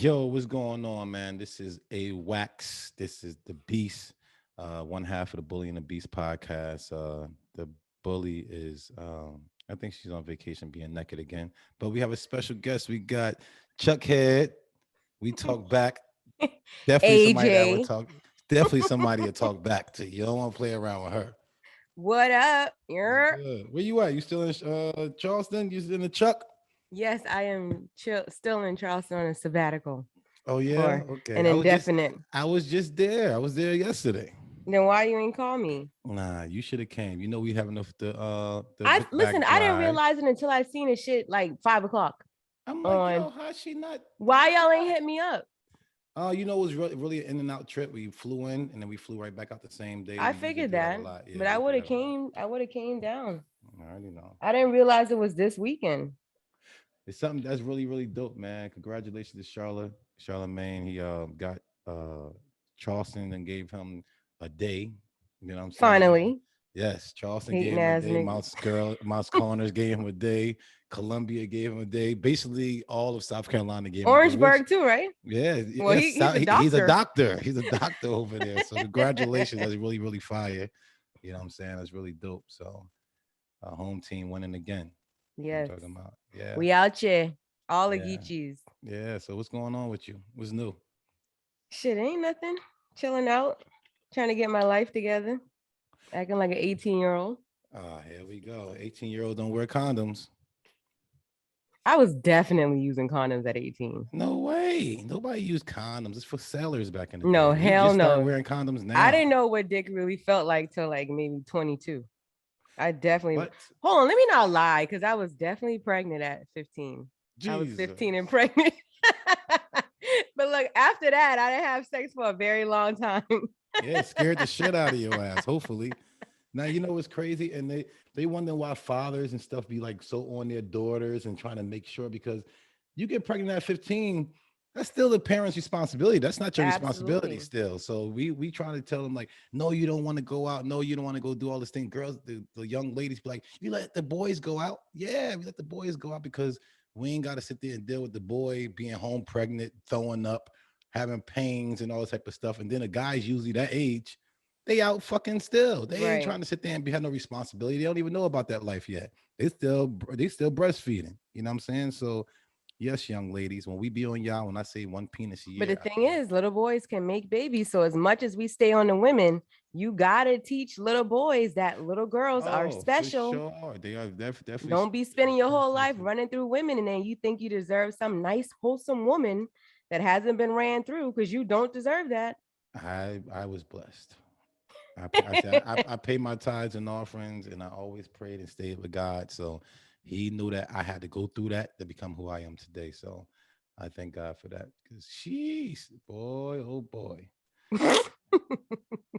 Yo, what's going on, man? This is A Wax. This is the Beast, one half of the Bully and the Beast podcast. The bully is, I think she's on vacation being naked again. But we have a special guest. We got Chuck Head. We talk back. Definitely somebody that would AJ, talk. Definitely somebody to talk back to. You don't want to play around with her. what up? It's Yer? good. Where you at? You still in Charleston? You still in the Chuck? Yes, I am still in Charleston on a sabbatical Oh yeah. for Okay. an indefinite. I was just there. I was there yesterday. Then why you ain't call me? Nah, you should have came. You know we having the I Vic listen. Bag I didn't drive. realize it until I seen a shit like 5 o'clock I'm like, yo, on. how she not? How Why she y'all ain't not? hit me up? You know, it was really an in and out trip. We flew in and then we flew right back out the same day. I We just figured do that a that, lot. Yeah, but I we do would have that a lot. came. I would have came down. I already know. I didn't realize it was this weekend. It's something that's really dope, man. Congratulations to Charlemagne. He got uh Charleston and gave him a day. You know what I'm saying? Finally, Yes, Charleston gave hating him a ass day. niggas. Mouse Corners gave him a day. Columbia gave him a day. Basically, all of South Carolina gave him a day. Which, Orangeburg too, right? yeah, Well, yes, he's a he's a doctor. doctor. He's a doctor over there. So congratulations. That's really fire. You know what I'm saying? That's really dope. So our home team winning again. I'm Yes, talking about. Yeah, we out here. All the yeah, Geechees. yeah. So what's going on with you? What's new? Shit, ain't nothing. Chilling out, trying to get my life together, acting like an 18-year-old. Ah, here we go. 18-year-old don't wear condoms. I was definitely using condoms at 18. No way. Nobody used condoms. It's for sailors back in the No, day. They hell just started no. wearing condoms I now. didn't know what dick really felt like till like maybe 22. I definitely What? hold on, let me not lie, because I was definitely pregnant at 15. I was 15 and Jesus. pregnant. But look, after that, I didn't have sex for a very long time. Yeah, it scared the shit out of your ass, hopefully. Now you know what's crazy, and they wonder why fathers and stuff be like so on their daughters and trying to make sure because you get pregnant at 15, that's still the parent's responsibility. That's not your responsibility Absolutely. still. So we try to tell them like, no, you don't want to go out. No, you don't want to go do all this thing. Girls, the young ladies be like, you let the boys go out. Yeah, we let the boys go out because we ain't got to sit there and deal with the boy being home pregnant, throwing up, having pains and all this type of stuff. And then the guys usually that age they out fucking still. They ain't Right. trying to sit there and have no responsibility. They don't even know about that life yet. They still breastfeeding. You know what I'm saying? So yes, young ladies, when we be on y'all, when I say one penis a But the year, thing is, little boys can make babies. So as much as we stay on the women, you gotta teach little boys that little girls are oh, for special. sure. They are definitely Don't be special. spending your whole life Definitely. running through women and then you think you deserve some nice, wholesome woman that hasn't been ran through because you don't deserve that. I was blessed. I pay my tithes and offerings, and I always prayed and stayed with God. So He knew that I had to go through that to become who I am today. So I thank God for that. Because sheesh, boy, oh boy,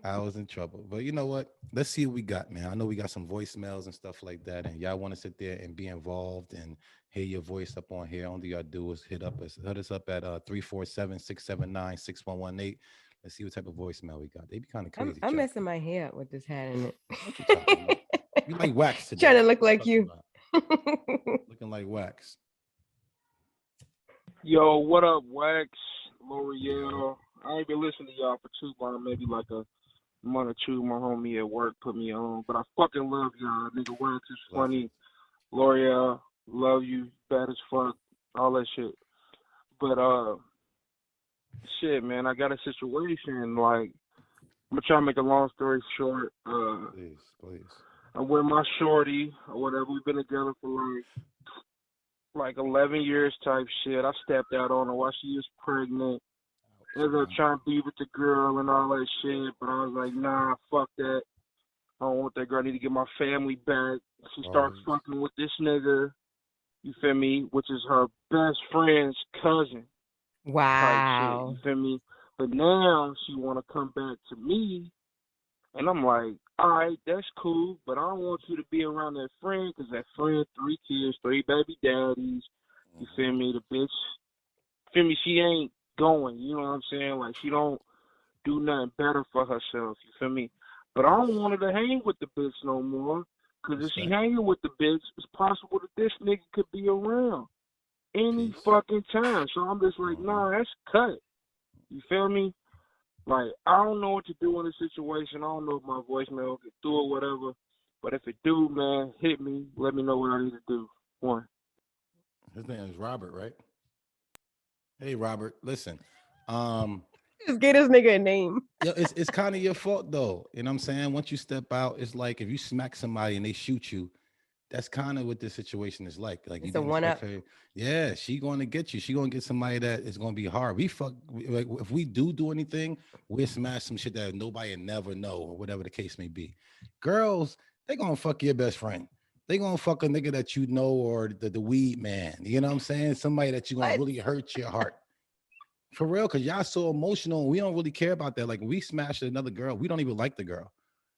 I was in trouble. But you know what? Let's see what we got, man. I know we got some voicemails and stuff like that, and y'all want to sit there and be involved and hear your voice up on here. All y'all do is hit us up at 347-679-6118. Let's see what type of voicemail we got. They be kind of I'm crazy, I'm Chuck. messing my hair up with this hat in What you talking about? it. You like wax Trying today. to look What you like talking you. about? Looking like wax. Yo, what up, Wax? Yo. L'Oreal. I ain't been listening to y'all for too long, maybe like a month or two. My homie at work put me on, but I fucking love y'all. Nigga, Wax is Blessings. funny. L'Oreal, love you, bad as fuck, all that shit. But shit, man, I got a situation. Like, I'm gonna try to make a long story short. Please, please. I'm with my shorty or whatever. We've been together for like 11 years type shit. I stepped out on her while she was pregnant. Ouch, Ended up man. trying to be with the girl and all that shit, but I was like, nah, fuck that. I don't want that girl. I need to get my family back. She started Always. fucking with this nigga, you feel me, which is her best friend's cousin type shit, you Wow. feel me? But now she want to come back to me, and I'm like, all right, that's cool, but I don't want you to be around that friend because that friend, 3 kids, 3 baby daddies, you Hmm. feel me? The bitch, feel me, she ain't going, you know what I'm saying? Like, she don't do nothing better for herself. You feel me? But I don't Yes. want her to hang with the bitch no more. Cause if she Respect. hanging with the bitch, it's possible that this nigga could be around. any Peace. fucking time. So I'm just like, nah, that's cut. You feel me? Like, I don't know what to do in this situation. I don't know if my voicemail will get through or whatever. But if it do, man, hit me. Let me know what I need to do. One. His name is Robert, right? Hey, Robert. Listen, um, Just get this nigga a name. it's kind of your fault though. You know what I'm saying? Once you step out, it's like if you smack somebody and they shoot you, that's kind of what this situation is like. Like you It's a didn't one expect up. her. Yeah, she going to get you. She going to get somebody that is going to be hard. Like if we do anything, we'll smash some shit that nobody will never know or whatever the case may be. Girls, they going to fuck your best friend. They going to fuck a nigga that you know or the weed man. You know what I'm saying? Somebody that you going to What? really hurt your heart. For real, because y'all so emotional. We don't really care about that. Like when we smash another girl, we don't even like the girl.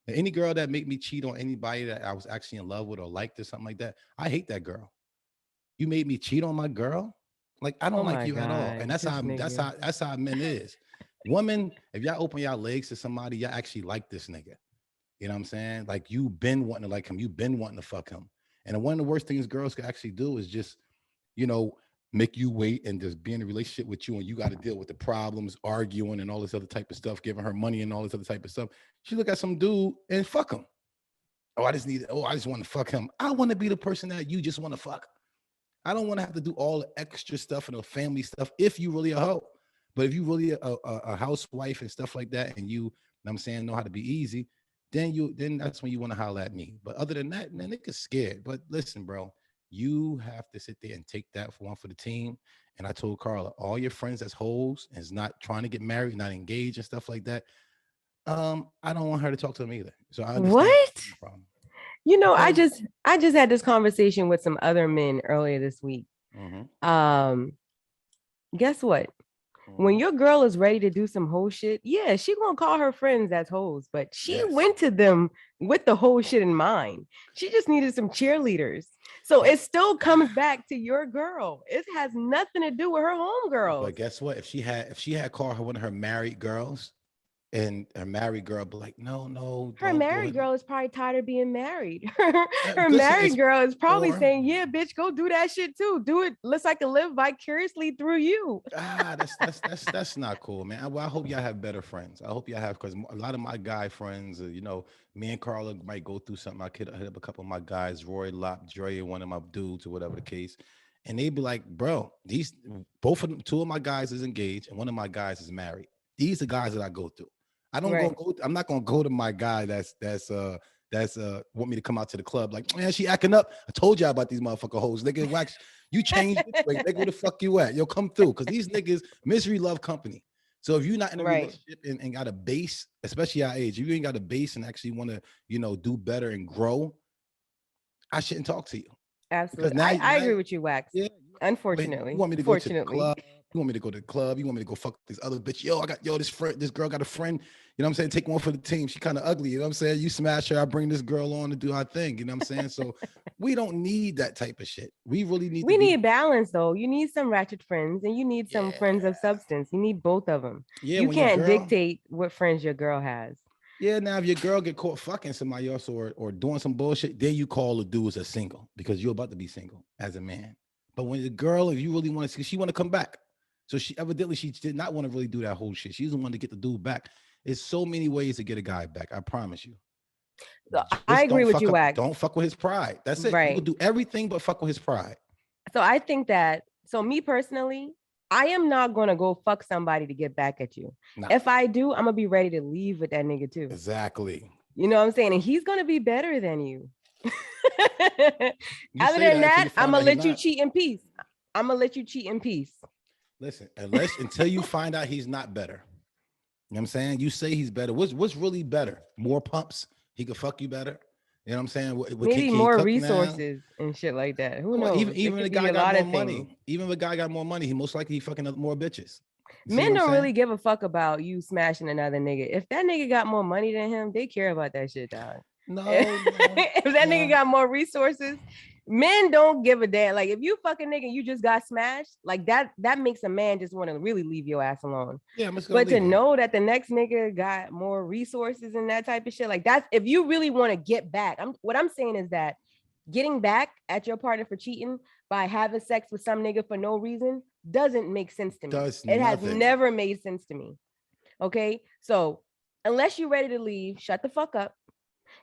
Any girl that make me cheat on anybody that I was actually in love with or liked or something like that, I hate that girl. You made me cheat on my girl. Like I Oh don't like my you at all. And God. This nigga. that's how men is. Women, if y'all open y'all legs to somebody, y'all actually like this nigga. You know what I'm saying? Like you been wanting to like him, you been wanting to fuck him. And one of the worst things girls can actually do is just you know, make you wait and just be in a relationship with you and you got to deal with the problems, arguing and all this other type of stuff, giving her money and all this other type of stuff. She look at some dude and fuck him. I just want to fuck him. I want to be the person that you just want to fuck. I don't want to have to do all the extra stuff and the family stuff if you really a hoe. But if you really a housewife and stuff like that, and I'm saying, know how to be easy, then that's when you want to holler at me. But other than that, man, niggas scared. But listen, bro, you have to sit there and take that for one for the team. And I told Carla, all your friends that's hoes and is not trying to get married, not engaged and stuff like that. I don't want her to talk to them either. So I understand What? the problem. You know, I Because just I just had this conversation with some other men earlier this week. mhm, Um, guess what? When mhm. your girl is ready to do some whole shit, yeah, she gonna call her friends as hoes, but she Yes. went to them with the whole shit in mind. She just needed some cheerleaders. So But it still comes back to your girl. It has nothing to do with her homegirls. but guess what? If she had called her one of her married girls, and her married girl be like, no, no, Her don't go married ahead. girl is probably tired of being married. Her Listen, married it's girl is probably or saying, yeah, bitch, go do that shit too. Do it. Looks like I can live vicariously through you. that's not cool, man. Well, I hope y'all have better friends. I hope y'all have because a lot of my guy friends, me and Carla might go through something. I could hit up a couple of my guys, Roy Lop, Dre, one of my dudes, or whatever the case, and they'd be like, bro, these both of them, two of my guys is engaged, and one of my guys is married. These are guys that I go through. I don't Right. go. I'm not gonna go to my guy that's want me to come out to the club like, man, she acting up. I told y'all about these motherfucker hoes. Nigga, wax, you changed this way. Nigga, where the fuck you at? Yo, come through. Cause these niggas, misery love company. So if you're not in a Right. relationship and got a base, especially our age, if you ain't got a base and actually want to, do better and grow, I shouldn't talk to you. Because Absolutely. now, I agree with you, Wax. yeah, but you Unfortunately. want me to go to the Fortunately. club. You want me to go to the club. You want me to go fuck this other bitch. This girl got a friend. You know what I'm saying? Take one for the team. She kind of ugly. You know what I'm saying? You smash her. I bring this girl on to do our thing. You know what I'm saying? So we don't need that type of shit. We really need to We be, need balance though. You need some ratchet friends and you need some yeah. friends of substance. You need both of them. Yeah, You when your can't girl, dictate what friends your girl has. yeah, now if your girl get caught fucking somebody else or doing some bullshit, then you call the dudes as single because you're about to be single as a man. But when the girl, if you really want to see, she want to come back. So she did not want to really do that whole shit. She doesn't want to get the dude back. There's so many ways to get a guy back. I promise you. So I Just agree with you, Wax. don't fuck with his pride. That's it. You Right. could do everything but fuck with his pride. So I think that, so me personally, I am not going to go fuck somebody to get back at you. Nah, If I do, I'm going to be ready to leave with that nigga too. exactly. You know what I'm saying? And he's going to be better than you. You Other say than that until that, you I'm find going out to he's let you not. cheat in peace. I'm going to let you cheat in peace. Listen, until you find out he's not better. You know what I'm saying? You say he's better. What's really better? More pumps? He could fuck you better. You know what I'm saying? Maybe Can he more cook now? resources and shit like that. Who Well, knows? It even could the be guy a got lot more of things. money. Even if the guy got more money, he most likely fucking up more bitches. You see what Men I'm don't saying? really give a fuck about you smashing another nigga. If that nigga got more money than him, they care about that shit, dog. No, no, If that nigga no. got more resources, men don't give a damn. Like if you fucking nigga, you just got smashed, like that makes a man just want to really leave your ass alone. Yeah, I'm just gonna But to leave you. know that the next nigga got more resources and that type of shit, like that's if you really want to get back. What I'm saying is that getting back at your partner for cheating by having sex with some nigga for no reason doesn't make sense to me. Does It has nothing. never made sense to me. Okay. So unless you're ready to leave, shut the fuck up.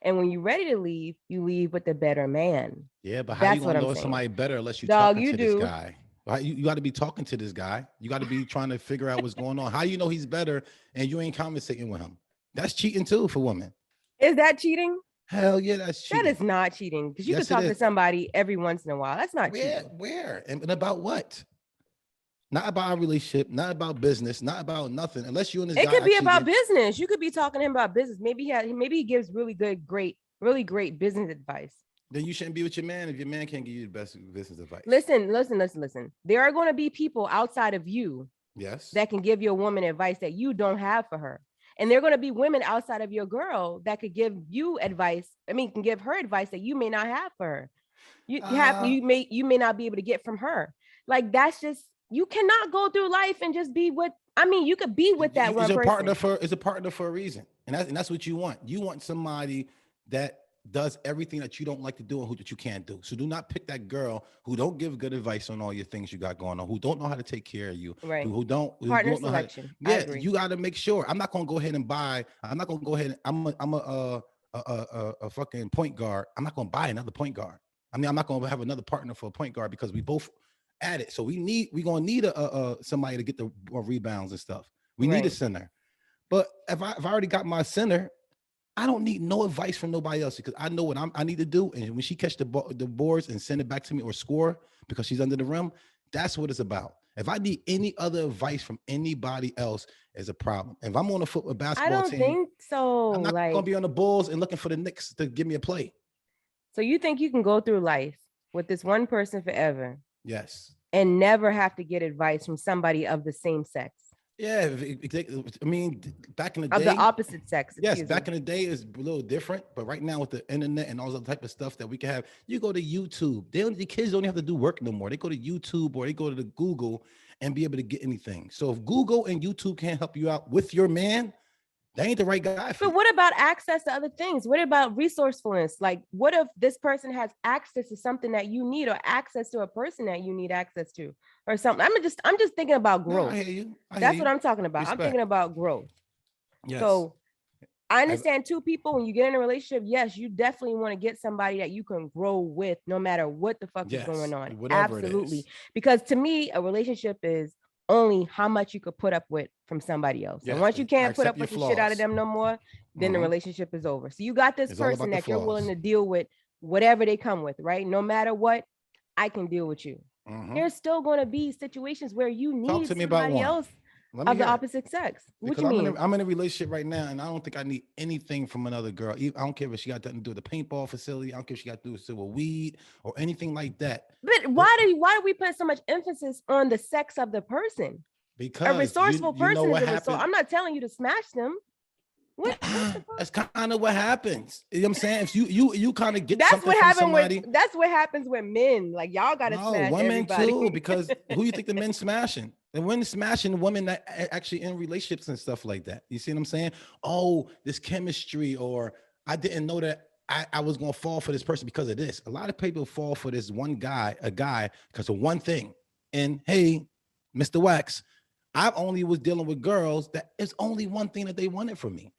And when you're ready to leave, you leave with the better man. Yeah, but how you That's what gonna I'm know saying. somebody better unless you Dog, talking you to this do. guy? Right? You got to be talking to this guy. You got to be trying to figure out what's going on. How you know he's better and you ain't conversating with him? That's cheating too for women. Is that cheating? Hell yeah, that's That cheating. is not cheating because you could Yes, it talk to is. somebody every once in a while. That's not Where, cheating. where, and about what? Not about our relationship, not about business, not about nothing. Unless you and this It guy could be actually about get, business. You could be talking to him about business. Maybe he gives really good, great, really great business advice. then you shouldn't be with your man if your man can't give you the best business advice. Listen. There are going to be people outside of you Yes. that can give your woman advice that you don't have for her. And there are going to be women outside of your girl that could give you advice. I mean, can give her advice that you may not have for her. Uh, You may not be able to get from her. Like that's just you cannot go through life and just be with. I mean, you could be with that is one a partner person. for is a partner for a reason, and that's what you want. You want somebody that does everything that you don't like to do and who that you can't do. So do not pick that girl who don't give good advice on all your things you got going on, who don't know how to take care of you, Right. who Partner don't know how to. selection. I Yeah, agree. you got to make sure. I'm not gonna go ahead and buy. I'm not gonna go ahead. I'm a fucking point guard. I'm not gonna buy another point guard. I mean, I'm not gonna have another partner for a point guard because we both at it. So we gonna need a somebody to get the rebounds and stuff. We need a Right. center. But if I already got my center, I don't need no advice from nobody else because I know what I need to do. And when she catch the boards and send it back to me or score because she's under the rim, that's what it's about. If I need any other advice from anybody else, is a problem. If I'm on a football I basketball don't team, think so. I'm not gonna Like, be on the Bulls and looking for the Knicks to give me a play. so you think you can go through life with this one person forever Yes. and never have to get advice from somebody of the same sex, Yeah. I mean, back in the of the day, opposite sex, yes, excuse me. back in the day is a little different, but right now with the internet and all the type of stuff that we can have, you go to YouTube. The kids don't have to do work no more. They go to YouTube or they go to the Google and be able to get anything. So if Google and YouTube can't help you out with your man, they ain't the right guy for But you. what about access to other things? What about resourcefulness? Like, what if this person has access to something that you need, or access to a person that you need access to, or something? I'm just thinking about No, I growth. hear you. I hear That's what you. I'm talking about. I'm thinking Respect. about growth. Yes. So I Have, understand two people when you get in a relationship, yes, you definitely want to get somebody that you can grow with no matter what the fuck is going yes. on. Whatever it Absolutely. is. Because to me, a relationship is only how much you could put up with from somebody else. And Yes. once you I can't put accept up your with the shit out of flaws. them no more, then the Hmm. relationship is over. So you got this It's all person about the that you're willing flaws. to deal with whatever they come with, right? No matter what, I can deal with you. Hmm. There's still going to be situations where you Talk need to me about somebody one. else Let me of the hear it. opposite sex. What Because you mean? I'm in a relationship right now, and I don't think I need anything from another girl. I don't care if she got nothing to do with the paintball facility. I don't care if she got to do with weed or anything like that. But But why do we put so much emphasis on the sex of the person? A because resourceful you know person is what a resource. happened. I'm not telling you to smash them. What the fuck? That's kind of what happens. You know what I'm saying? If you kind of get That's something what from happened with somebody, that's what happens with men. Like y'all gotta no, smash women everybody. too, because who you think the men smashing? The women smashing the women that actually in relationships and stuff like that. You see what I'm saying? Oh, this chemistry, or I didn't know that I was gonna fall for this person because of this. A lot of people fall for this one guy, a guy, because of one thing. And hey, Mr. Wax, I only was dealing with girls that it's only one thing that they wanted from me.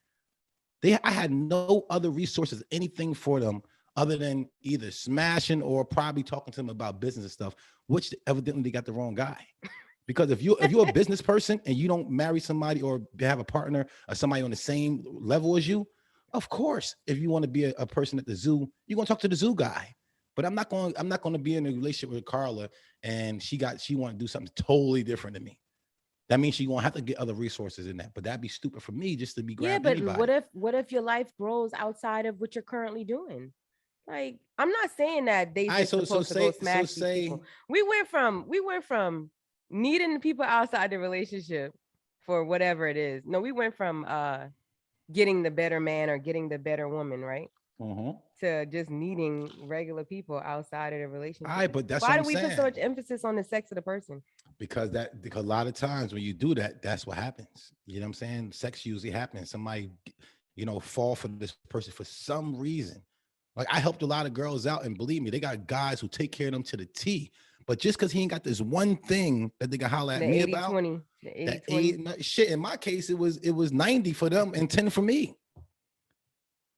I had no other resources, anything for them other than either smashing or probably talking to them about business and stuff, which evidently they got the wrong guy. Because if you're a business person and you don't marry somebody or have a partner or somebody on the same level as you, of course, if you want to be a person at the zoo, you're gonna talk to the zoo guy. But I'm not going to be in a relationship with Carla and she want to do something totally different than me. That means she's gonna have to get other resources in that. But that'd be stupid for me just to be Yeah, grab but anybody. what if your life grows outside of what you're currently doing? Like, I'm not saying that they All right, just supposed to go smash these people. say We went from needing the people outside the relationship for whatever it is. No, we went from getting the better man or getting the better woman, right? uh-huh. To just needing regular people outside of the All relationship. right, but that's what Why do I'm we put so saying. much emphasis on the sex of the person? Because a lot of times when you do that, that's what happens. You know what I'm saying? Sex usually happens. Somebody, fall for this person for some reason. Like I helped a lot of girls out, and believe me, they got guys who take care of them to the T. But just because he ain't got this one thing that they can holler at The me 80 about, 20. The 80 that 20. shit. In my case, it was 90 for them and 10 for me.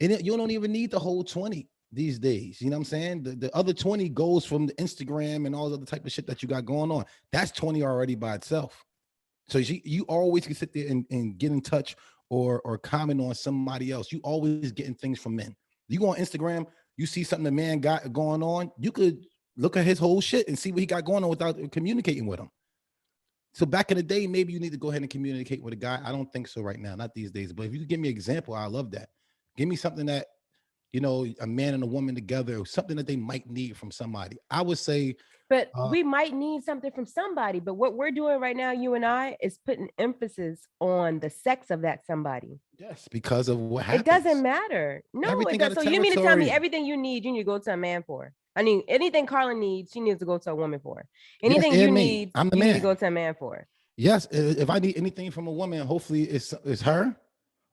And you don't even need the whole 20 these days. You know what I'm saying? The other 20 goes from the Instagram and all the other type of shit that you got going on. That's 20 already by itself. So you always can sit there and get in touch or comment on somebody else. You always getting things from men. You go on Instagram, you see something the man got going on, you could look at his whole shit and see what he got going on without communicating with him. So back in the day, maybe you need to go ahead and communicate with a guy. I don't think so right now, not these days. But if you could give me an example, I love that. Give me something that, a man and a woman together, or something that they might need from somebody. I would say, But we might need something from somebody. But what we're doing right now, you and I, is putting emphasis on the sex of that somebody. yes, because of what It happens. doesn't matter. No, Everything it got does. a So you mean to tell me territory. everything you need to go to a man for? I mean, anything Carla needs, she needs to go to a woman for. Yes, Anything you and me. need, I'm the you need to go man. to a man for. Yes, if I need anything from a woman, hopefully it's her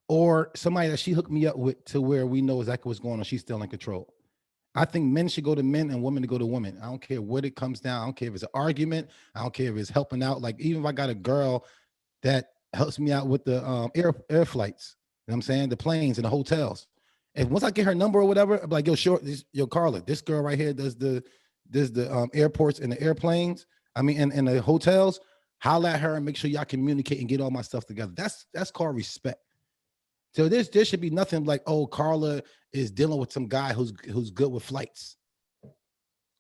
or somebody that she hooked me up with to where we know exactly what's going on. She's still in control. I think men should go to men and women to go to women. I don't care what it comes down. I don't care if it's an argument. I don't care if it's helping out. Like even if I got a girl that helps me out with the air flights, you know what I'm saying? The planes and the hotels. And once I get her number or whatever, I'm like, yo, Carla, this girl right here does the airports and the airplanes. I mean, and the hotels. Holla at her and make sure y'all communicate and get all my stuff together. That's called respect. So there should be nothing like, oh, Carla is dealing with some guy who's good with flights.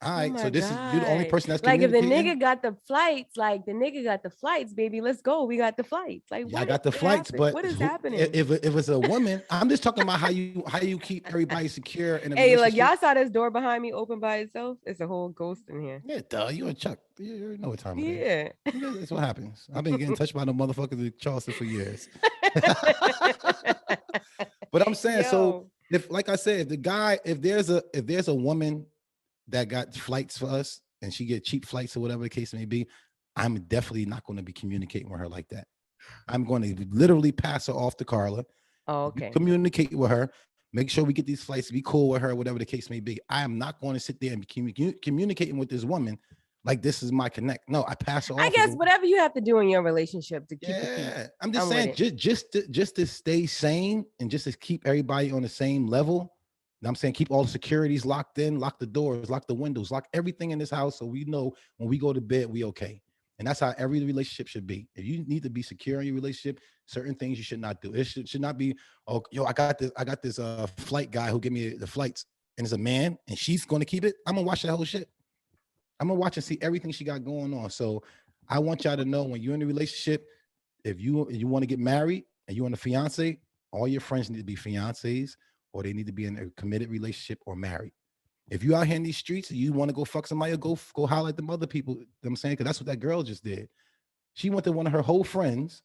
All Oh right, so my this is you're the only God. person that's Like if the communicating. nigga got the flights, baby, let's go. We got the flights. Like Yeah, I what got the flights, happened? but What is who, happening? if it's a woman, I'm just talking about how you keep everybody secure in a Hey, like relationship. y'all saw this door behind me open by itself. It's a whole ghost in here. Yeah, duh, you and Chuck. You already know what time it is. Yeah. Yeah, that's what happens. I've been getting touched by the motherfuckers in Charleston for years. But I'm saying, so Yo. if, like I said, if there's a woman that got flights for us and she get cheap flights or whatever the case may be, I'm definitely not going to be communicating with her like that. I'm going to literally pass her off to Carla. Oh, You okay. communicate with her. Make sure we get these flights, be cool with her, whatever the case may be. I am not going to sit there and be communicating with this woman like this is my connect. No, I pass her I off. guess whatever you have to do in your relationship to keep the peace. Yeah, I'm just I'm with saying, it. just to stay sane and just to keep everybody on the same level. You know what I'm saying, keep all the securities locked in, lock the doors, lock the windows, lock everything in this house, so we know when we go to bed we okay. And that's how every relationship should be. If you need to be secure in your relationship, certain things you should not do. It should not be, oh, yo, I got this flight guy who give me the flights, and it's a man, and she's going to keep it. I'm gonna watch that whole shit. I'm gonna watch and see everything she got going on. So I want y'all to know, when you're in a relationship, if you want to get married and you want a fiance, all your friends need to be fiancés, or they need to be in a committed relationship or married. If you out here in these streets and you want to go fuck somebody, or go holler at them other people, you know what I'm saying, because that's what that girl just did. She went to one of her whole friends,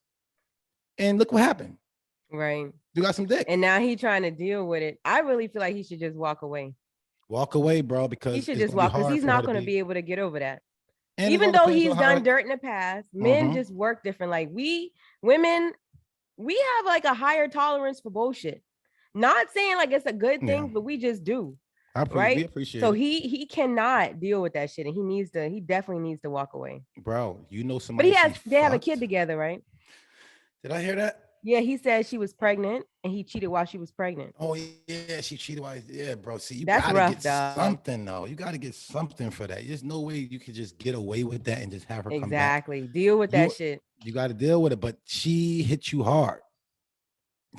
and look what happened. Right. You got some dick. And now he trying to deal with it. I really feel like he should just walk away. Walk away, bro, because He should it's just gonna be walk because hard he's for her not to going to be able to get over that. And it Even all though depends he's on how done dirt in the past, men just work different. Like we women, we have like a higher tolerance for bullshit. Not saying like it's a good thing, but we just do. we Right? appreciate So it. he cannot deal with that shit, and he definitely needs to walk away. Bro, you know But somebody they have a kid together, right? Did I hear that? Yeah, he said she was pregnant and he cheated while she was pregnant. Oh yeah, she cheated while bro. See, you That's gotta rough, get dog. something though. You gotta get something for that. There's no way you could just get away with that and just have her come back. Exactly. Deal with that shit. You got to deal with it. But she hit you hard.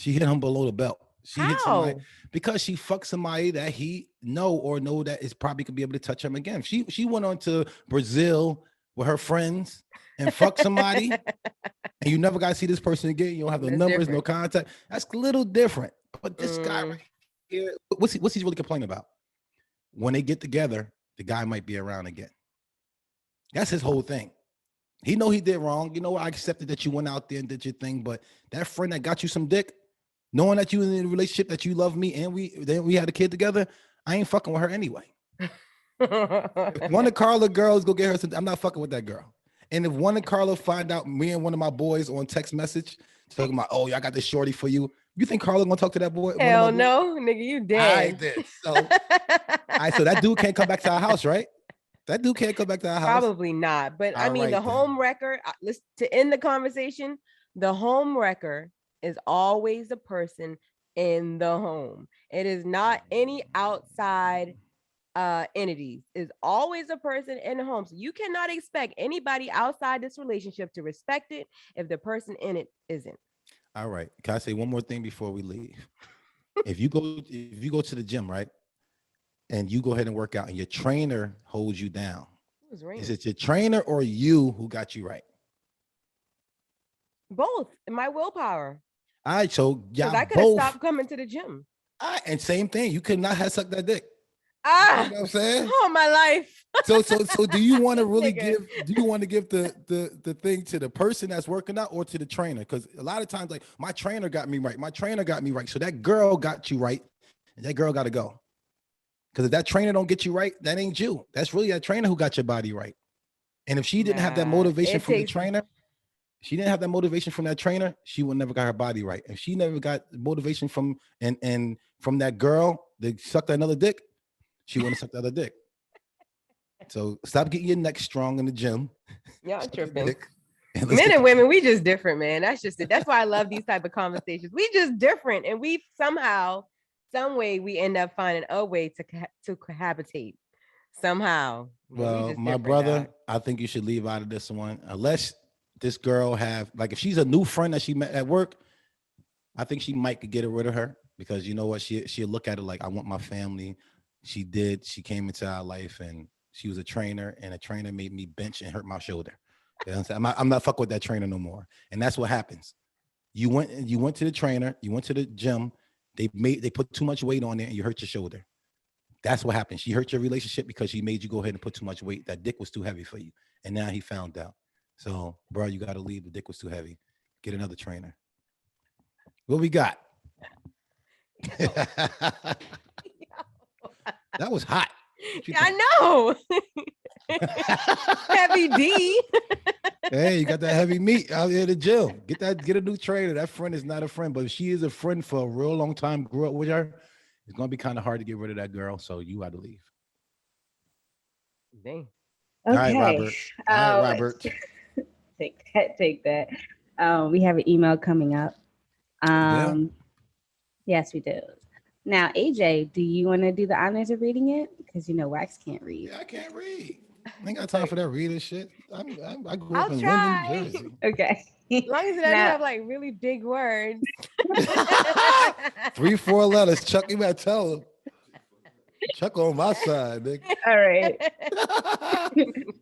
She hit him below the belt. She hit somebody because she fucked somebody that he know that is probably could be able to touch him again. She went on to Brazil with her friends and fuck somebody, and you never got to see this person again. You don't have the numbers, no contact. That's a little different. But this guy right here, what's he really complaining about? When they get together, the guy might be around again. That's his whole thing. He know he did wrong. You know, I accepted that you went out there and did your thing, but that friend that got you some dick, knowing that you in a relationship, that you love me, and we had a kid together, I ain't fucking with her anyway. If one of Carla girls go get her some, I'm not fucking with that girl. And if one of Carla find out me and one of my boys on text message talking about, oh, I got this shorty for you, You think Carla gonna talk to that boy? One of Hell my boys? no, nigga, you I dead. did. So, so that dude can't come back to our house, right? That dude can't come back to our house. Probably not. But I All mean, the right then. home wrecker, let's to end the conversation, the home wrecker is always a person in the home. It is not any outside entities. Is always a person in the home. So you cannot expect anybody outside this relationship to respect it if the person in it isn't. All right. Can I say one more thing before we leave? If you go to the gym, right, and you go ahead and work out, and your trainer holds you down, It was is raining. it your trainer or you who got you right? Both. My willpower. All right. So Because y'all I could have both. stopped coming to the gym. All right, and same thing. You could not have sucked that dick. You Ah, know what I'm saying? oh my life. So do you want to really Nigga. give the thing to the person that's working out or to the trainer? Because a lot of times, like, my trainer got me right. My trainer got me right. So that girl got you right, and that girl got to go. Because if that trainer don't get you right, that ain't you. That's really that trainer who got your body right. And if she didn't have that Nah, motivation it from the takes trainer, she didn't have that motivation from that trainer, she would never got her body right. If she never got motivation from and from that girl that sucked another dick, she wouldn't suck the other dick. So stop getting your neck strong in the gym. y'all Suck your tripping. dick, and let's Men get and the- women, we just different, man. That's just it. That's why I love these type of conversations. We just different, and we somehow, some way, we end up finding a way to cohabitate somehow. But we Well, just my different, brother, dog. I think you should leave out of this one. Unless this girl have, like, if she's a new friend that she met at work, I think she might could get rid of her, because you know what? She'll look at it like, I want my family. She came into our life, and she was a trainer, and a trainer made me bench and hurt my shoulder. You know what I'm saying? I'm not fucking with that trainer no more. And that's what happens. You went to the trainer, you went to the gym, they put too much weight on there, and you hurt your shoulder. That's what happened. She hurt your relationship because she made you go ahead and put too much weight. That dick was too heavy for you. And now he found out. So, bro, you got to leave. The dick was too heavy. Get another trainer. What we got? That was hot. What you think? I know. Heavy D. Hey, you got that heavy meat out here at the gym. Get a new trainer. That friend is not a friend, but if she is a friend for a real long time, grew up with her, it's gonna be kind of hard to get rid of that girl. So you got to leave. Dang. All right, Okay. Robert. All right, Robert. Take that. We have an email coming up. Yes, we do. Now, AJ, do you want to do the honors of reading it? Because Wax can't read. Yeah, I can't read. I ain't got time for that reading shit. I grew up I'll in try. Linden, Jersey. Okay. As long as it doesn't Now- have like really big words. 3-4 letters. Chuck, you better tell him. Chuck on my side, nigga. All right.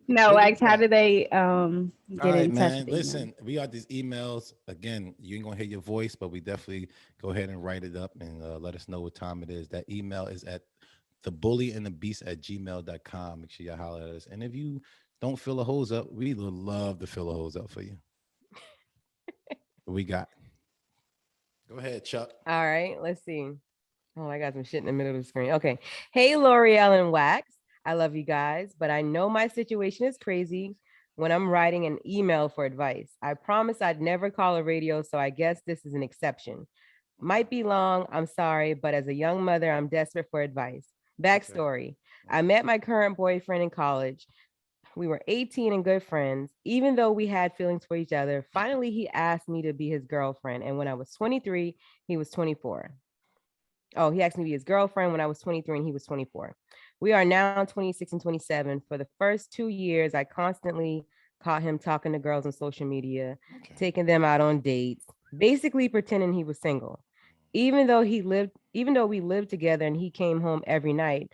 Now, Wax, how do they get All in right, touch man. with you? Listen, we got these emails. Again, you ain't gonna hear your voice, but we definitely go ahead and write it up and let us know what time it is. That email is at thebullyandthebeast@gmail.com. Make sure you holler at us. And if you don't fill a hose up, we would love to fill a hose up for you. What we got? Go ahead, Chuck. All right, let's see. Oh, I got some shit in the middle of the screen. Okay. Hey, L'Oreal and Wax. I love you guys, but I know my situation is crazy when I'm writing an email for advice. I promise I'd never call a radio, so I guess this is an exception. Might be long, I'm sorry, but as a young mother, I'm desperate for advice. Backstory. I met my current boyfriend in college. We were 18 and good friends. Even though we had feelings for each other, finally he asked me to be his girlfriend. And when I was 23, he was 24. Oh, he asked me to be his girlfriend when I was 23 and he was 24. We are now 26 and 27. For the first 2 years, I constantly caught him talking to girls on social media, taking them out on dates, basically pretending he was single. Even though we lived together and he came home every night,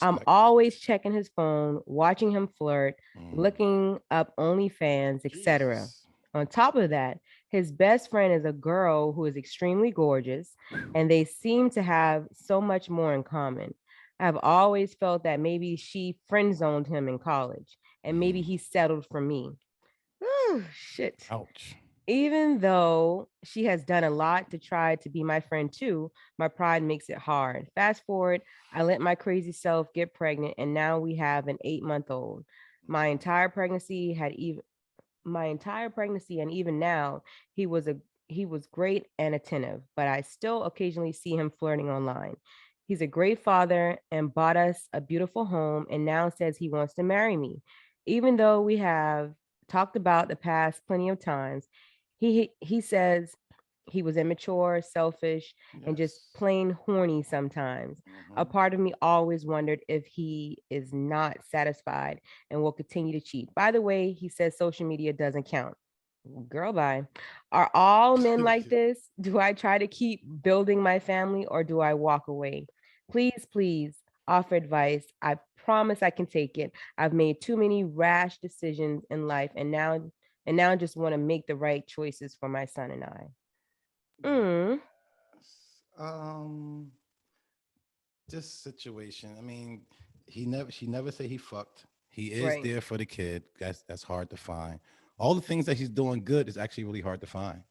I'm always checking his phone, watching him flirt, looking up OnlyFans, etc. Jesus. On top of that, his best friend is a girl who is extremely gorgeous, and they seem to have so much more in common. I've always felt that maybe she friend zoned him in college, and maybe he settled for me. Oh, shit. Ouch. Even though she has done a lot to try to be my friend too, my pride makes it hard. Fast forward, I let my crazy self get pregnant, and now we have an 8-month-old. My entire pregnancy and even now, he was he was great and attentive, but I still occasionally see him flirting online. He's a great father and bought us a beautiful home and now says he wants to marry me. Even though we have talked about the past plenty of times, he says he was immature, selfish, and just Yes. plain horny sometimes. A Hmm. part of me always wondered if he is not satisfied and will continue to cheat. By the way, he says social media doesn't count. Girl, bye. Are all men like this? Do I try to keep building my family or do I walk away? Please, please offer advice. I promise I can take it. I've made too many rash decisions in life and now I just want to make the right choices for my son and I. Mm, Yes. This situation. I mean, she never said he fucked. He is right. there for the kid. That's hard to find. All the things that he's doing good is actually really hard to find.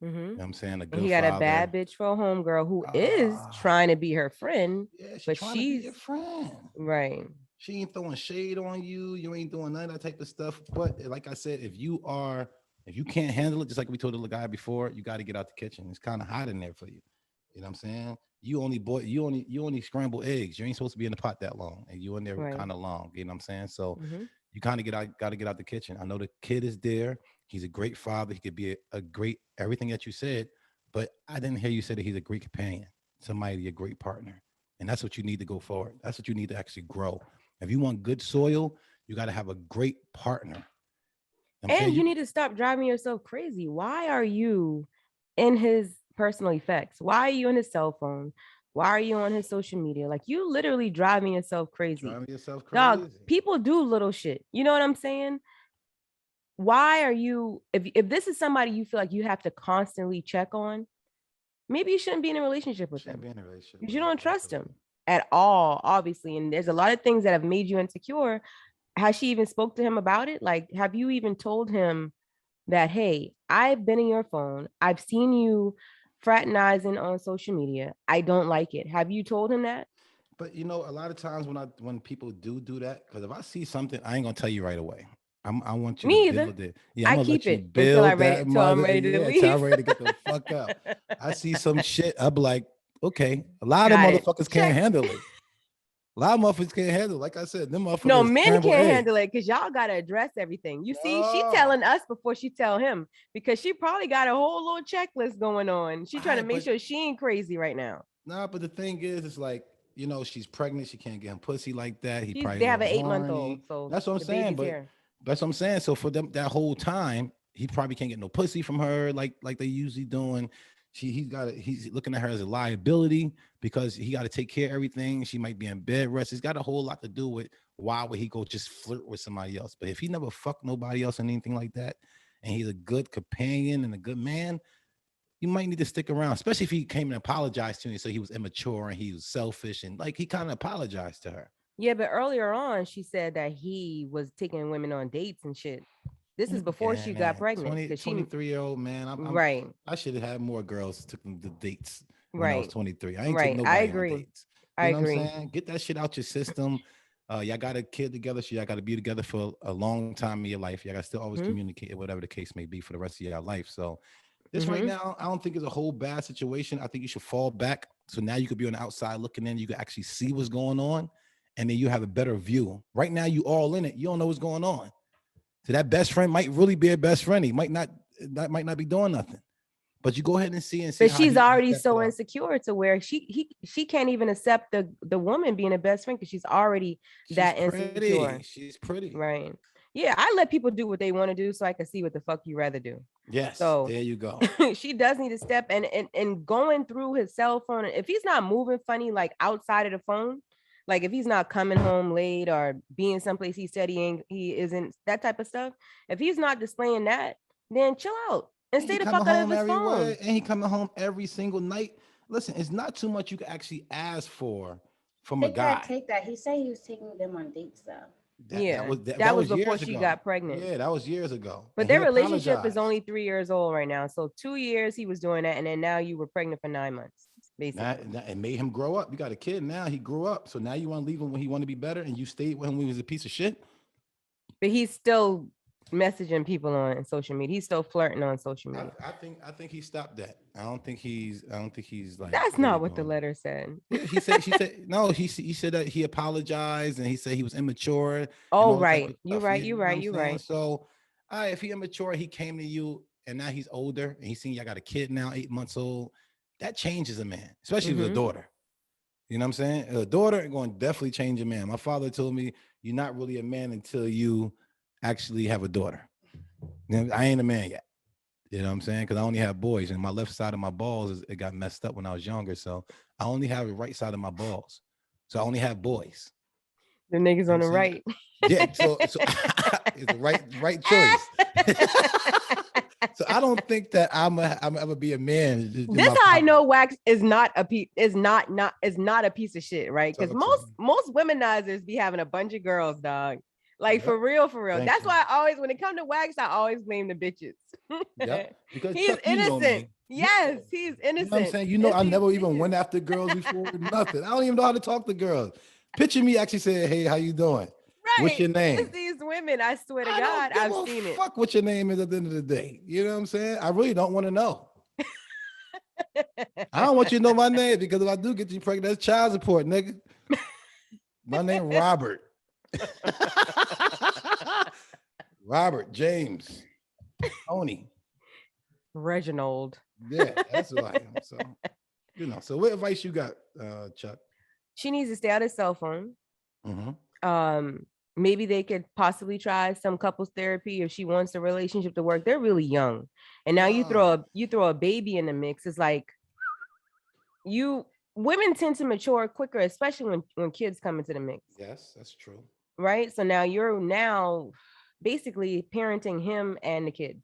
Mm-hmm. You know what I'm saying? A And good he got a father. bad bitch for a homegirl who is Ah, trying to be her friend, yeah, she but trying to be your she's friend. right. She ain't throwing shade on you. You ain't doing none of that type of stuff. But like I said, if you can't handle it, just like we told the guy before, you got to get out the kitchen. It's kind of hot in there for you. You know what I'm saying? You only scramble eggs. You ain't supposed to be in the pot that long, and you in there Right. kind of long. You know what I'm saying? So Mm-hmm. you kind of got to get out the kitchen. I know the kid is there. He's a great father. He could be a great everything that you said, but I didn't hear you say that he's a great companion, somebody a great partner, and that's what you need to go forward. That's what you need to actually grow. If you want good soil, you got to have a great partner. I'm saying And you you need to stop driving yourself crazy. Why are you in his personal effects? Why are you in his cell phone? Why are you on his social media? Like you literally driving yourself crazy. driving yourself Dog, crazy. people do little shit. You know what I'm saying? Why are you if this is somebody you feel like you have to constantly check on, maybe you shouldn't be in a relationship with Shouldn't him. be in a relationship Because with you him. don't trust him Absolutely. at all, obviously. And there's a lot of things that have made you insecure. Has she even spoke to him about it? Like, have you even told him that, hey, I've been in your phone. I've seen you fraternizing on social media. I don't like it. Have you told him that? But you know, a lot of times when people do that, because if I see something, I ain't gonna tell you right away. I want you to Me either. build it. Yeah, I'm I gonna keep let you it until I build ready that until I'm mother. ready to Yeah, till I'm leave. ready to get the fuck out. I see some shit. I'll be like, okay, a lot of Got it. motherfuckers can't Check. handle it. A lot of motherfuckers can't handle it. Like I said, them No, motherfuckers men scramble can't eggs. handle it because y'all gotta address everything. You see, she No. telling us before she tell him because she probably got a whole little checklist going on. She All trying to right, make but sure she ain't crazy right now. nah, but the thing is, it's like, you know, she's pregnant. She can't get him pussy like that. He She's probably a they have little an 8 month horny. old, so That's what I'm the saying. baby's But here. that's what I'm saying. So for them that whole time, he probably can't get no pussy from her like they usually doing. He's looking at her as a liability because he got to take care of everything. She might be in bed rest. It's got a whole lot to do with why would he go just flirt with somebody else. But if he never fucked nobody else or anything like that, and he's a good companion and a good man, you might need to stick around, especially if he came and apologized to me. So he was immature and he was selfish and like he kind of apologized to her. Yeah, but earlier on, she said that he was taking women on dates and shit. This is before she got Man, pregnant 20, because she 23-year-old man. right, I should have had more girls took them to dates when I was right, 23. I ain't took right. I nobody on agree. dates. I You know what I'm agree. saying? Get that shit out your system. Y'all got a kid together, so y'all got to be together for a long time in your life. Y'all got to still always Mm-hmm. communicate, whatever the case may be, for the rest of your life. So this right Mm-hmm. now, I don't think is a whole bad situation. I think you should fall back. So now you could be on the outside looking in. You can actually see what's going on, and then you have a better view. Right now, you all in it. You don't know what's going on. So that best friend might really be a best friend. He might not that might not be doing nothing. But you go ahead and see But how she's he already stepped it so up. insecure to where she can't even accept the woman being a best friend because she's already She's that insecure. pretty. She's pretty. Right. Yeah, I let people do what they want to do so I can see what the fuck you rather do. Yes, So there you go. she does need to step and going through his cell phone. If he's not moving funny, like outside of the phone, like if he's not coming home late or being someplace he said he isn't, that type of stuff. If he's not displaying that, then chill out and And he stay the coming fuck out of home his everywhere, phone. and he coming home every single night. Listen, it's not too much you can actually ask for from a Take that, guy. take that. He said he was taking them on dates though. Yeah, That that was was before years she ago. got pregnant. Yeah, that was years ago, But and he their relationship is apologized. only 3 years old right now. So 2 years he was doing that, and then now you were pregnant for 9 months, basically. It made him grow up. You got a kid now. He grew up. So now you want to leave him when he want to be better, and you stayed with him when he was a piece of shit. But he's still messaging people on social media. He's still flirting on social I, media. I think he stopped that. I don't think he's like That's really not what the doing. letter said. Yeah, she said no. He said that he apologized and he said he was immature and Oh, all type right. of You're stuff. right. You You're know what right. I'm You're saying? right. So, all right, if he immature, he came to you and now he's older and he's seen y'all got a kid now, 8 months old. That changes a man, especially with a Mm-hmm. daughter. You know what I'm saying? A daughter going to definitely change a man. My father told me you're not really a man until you actually have a daughter. You know, I ain't a man yet. You know what I'm saying? Because I only have boys, and my left side of my balls it got messed up when I was younger. So I only have the right side of my balls. So I only have boys. The niggas You know on what the I'm saying? right. Yeah. So it's the right choice. So I don't think that I'm ever be a man. This how I know Wax is not a piece is not a piece of shit, right? Because Talk to me. most womenizers be having a bunch of girls, dog. Like Yep. for real, for real. Thank That's you. why I always, when it comes to Wax, I always blame the bitches. Yep. Because He's Chuck, you know innocent. me. Yes, he's You know what I'm innocent. saying? You know, It's I these never even bitches. went after girls before. Nothing. I don't even know how to talk to girls. Picture me actually saying, "Hey, how you doing? What's your Right. name?" It's these women. I swear to I don't God, give I've a seen it. fuck what your name is at the end of the day. You know what I'm saying? I really don't want to know. I don't want you to know my name because if I do get you pregnant, that's child support, nigga. My name Robert. Robert James Tony. Reginald. Yeah, that's who I am. So, so what advice you got, Chuck? She needs to stay out of cell phone. Mm-hmm. Maybe they could possibly try some couples therapy if she wants the relationship to work. They're really young, and now you throw a baby in the mix. It's like women tend to mature quicker, especially when kids come into the mix. Yes, that's true. Right. So now you're basically parenting him and the kid.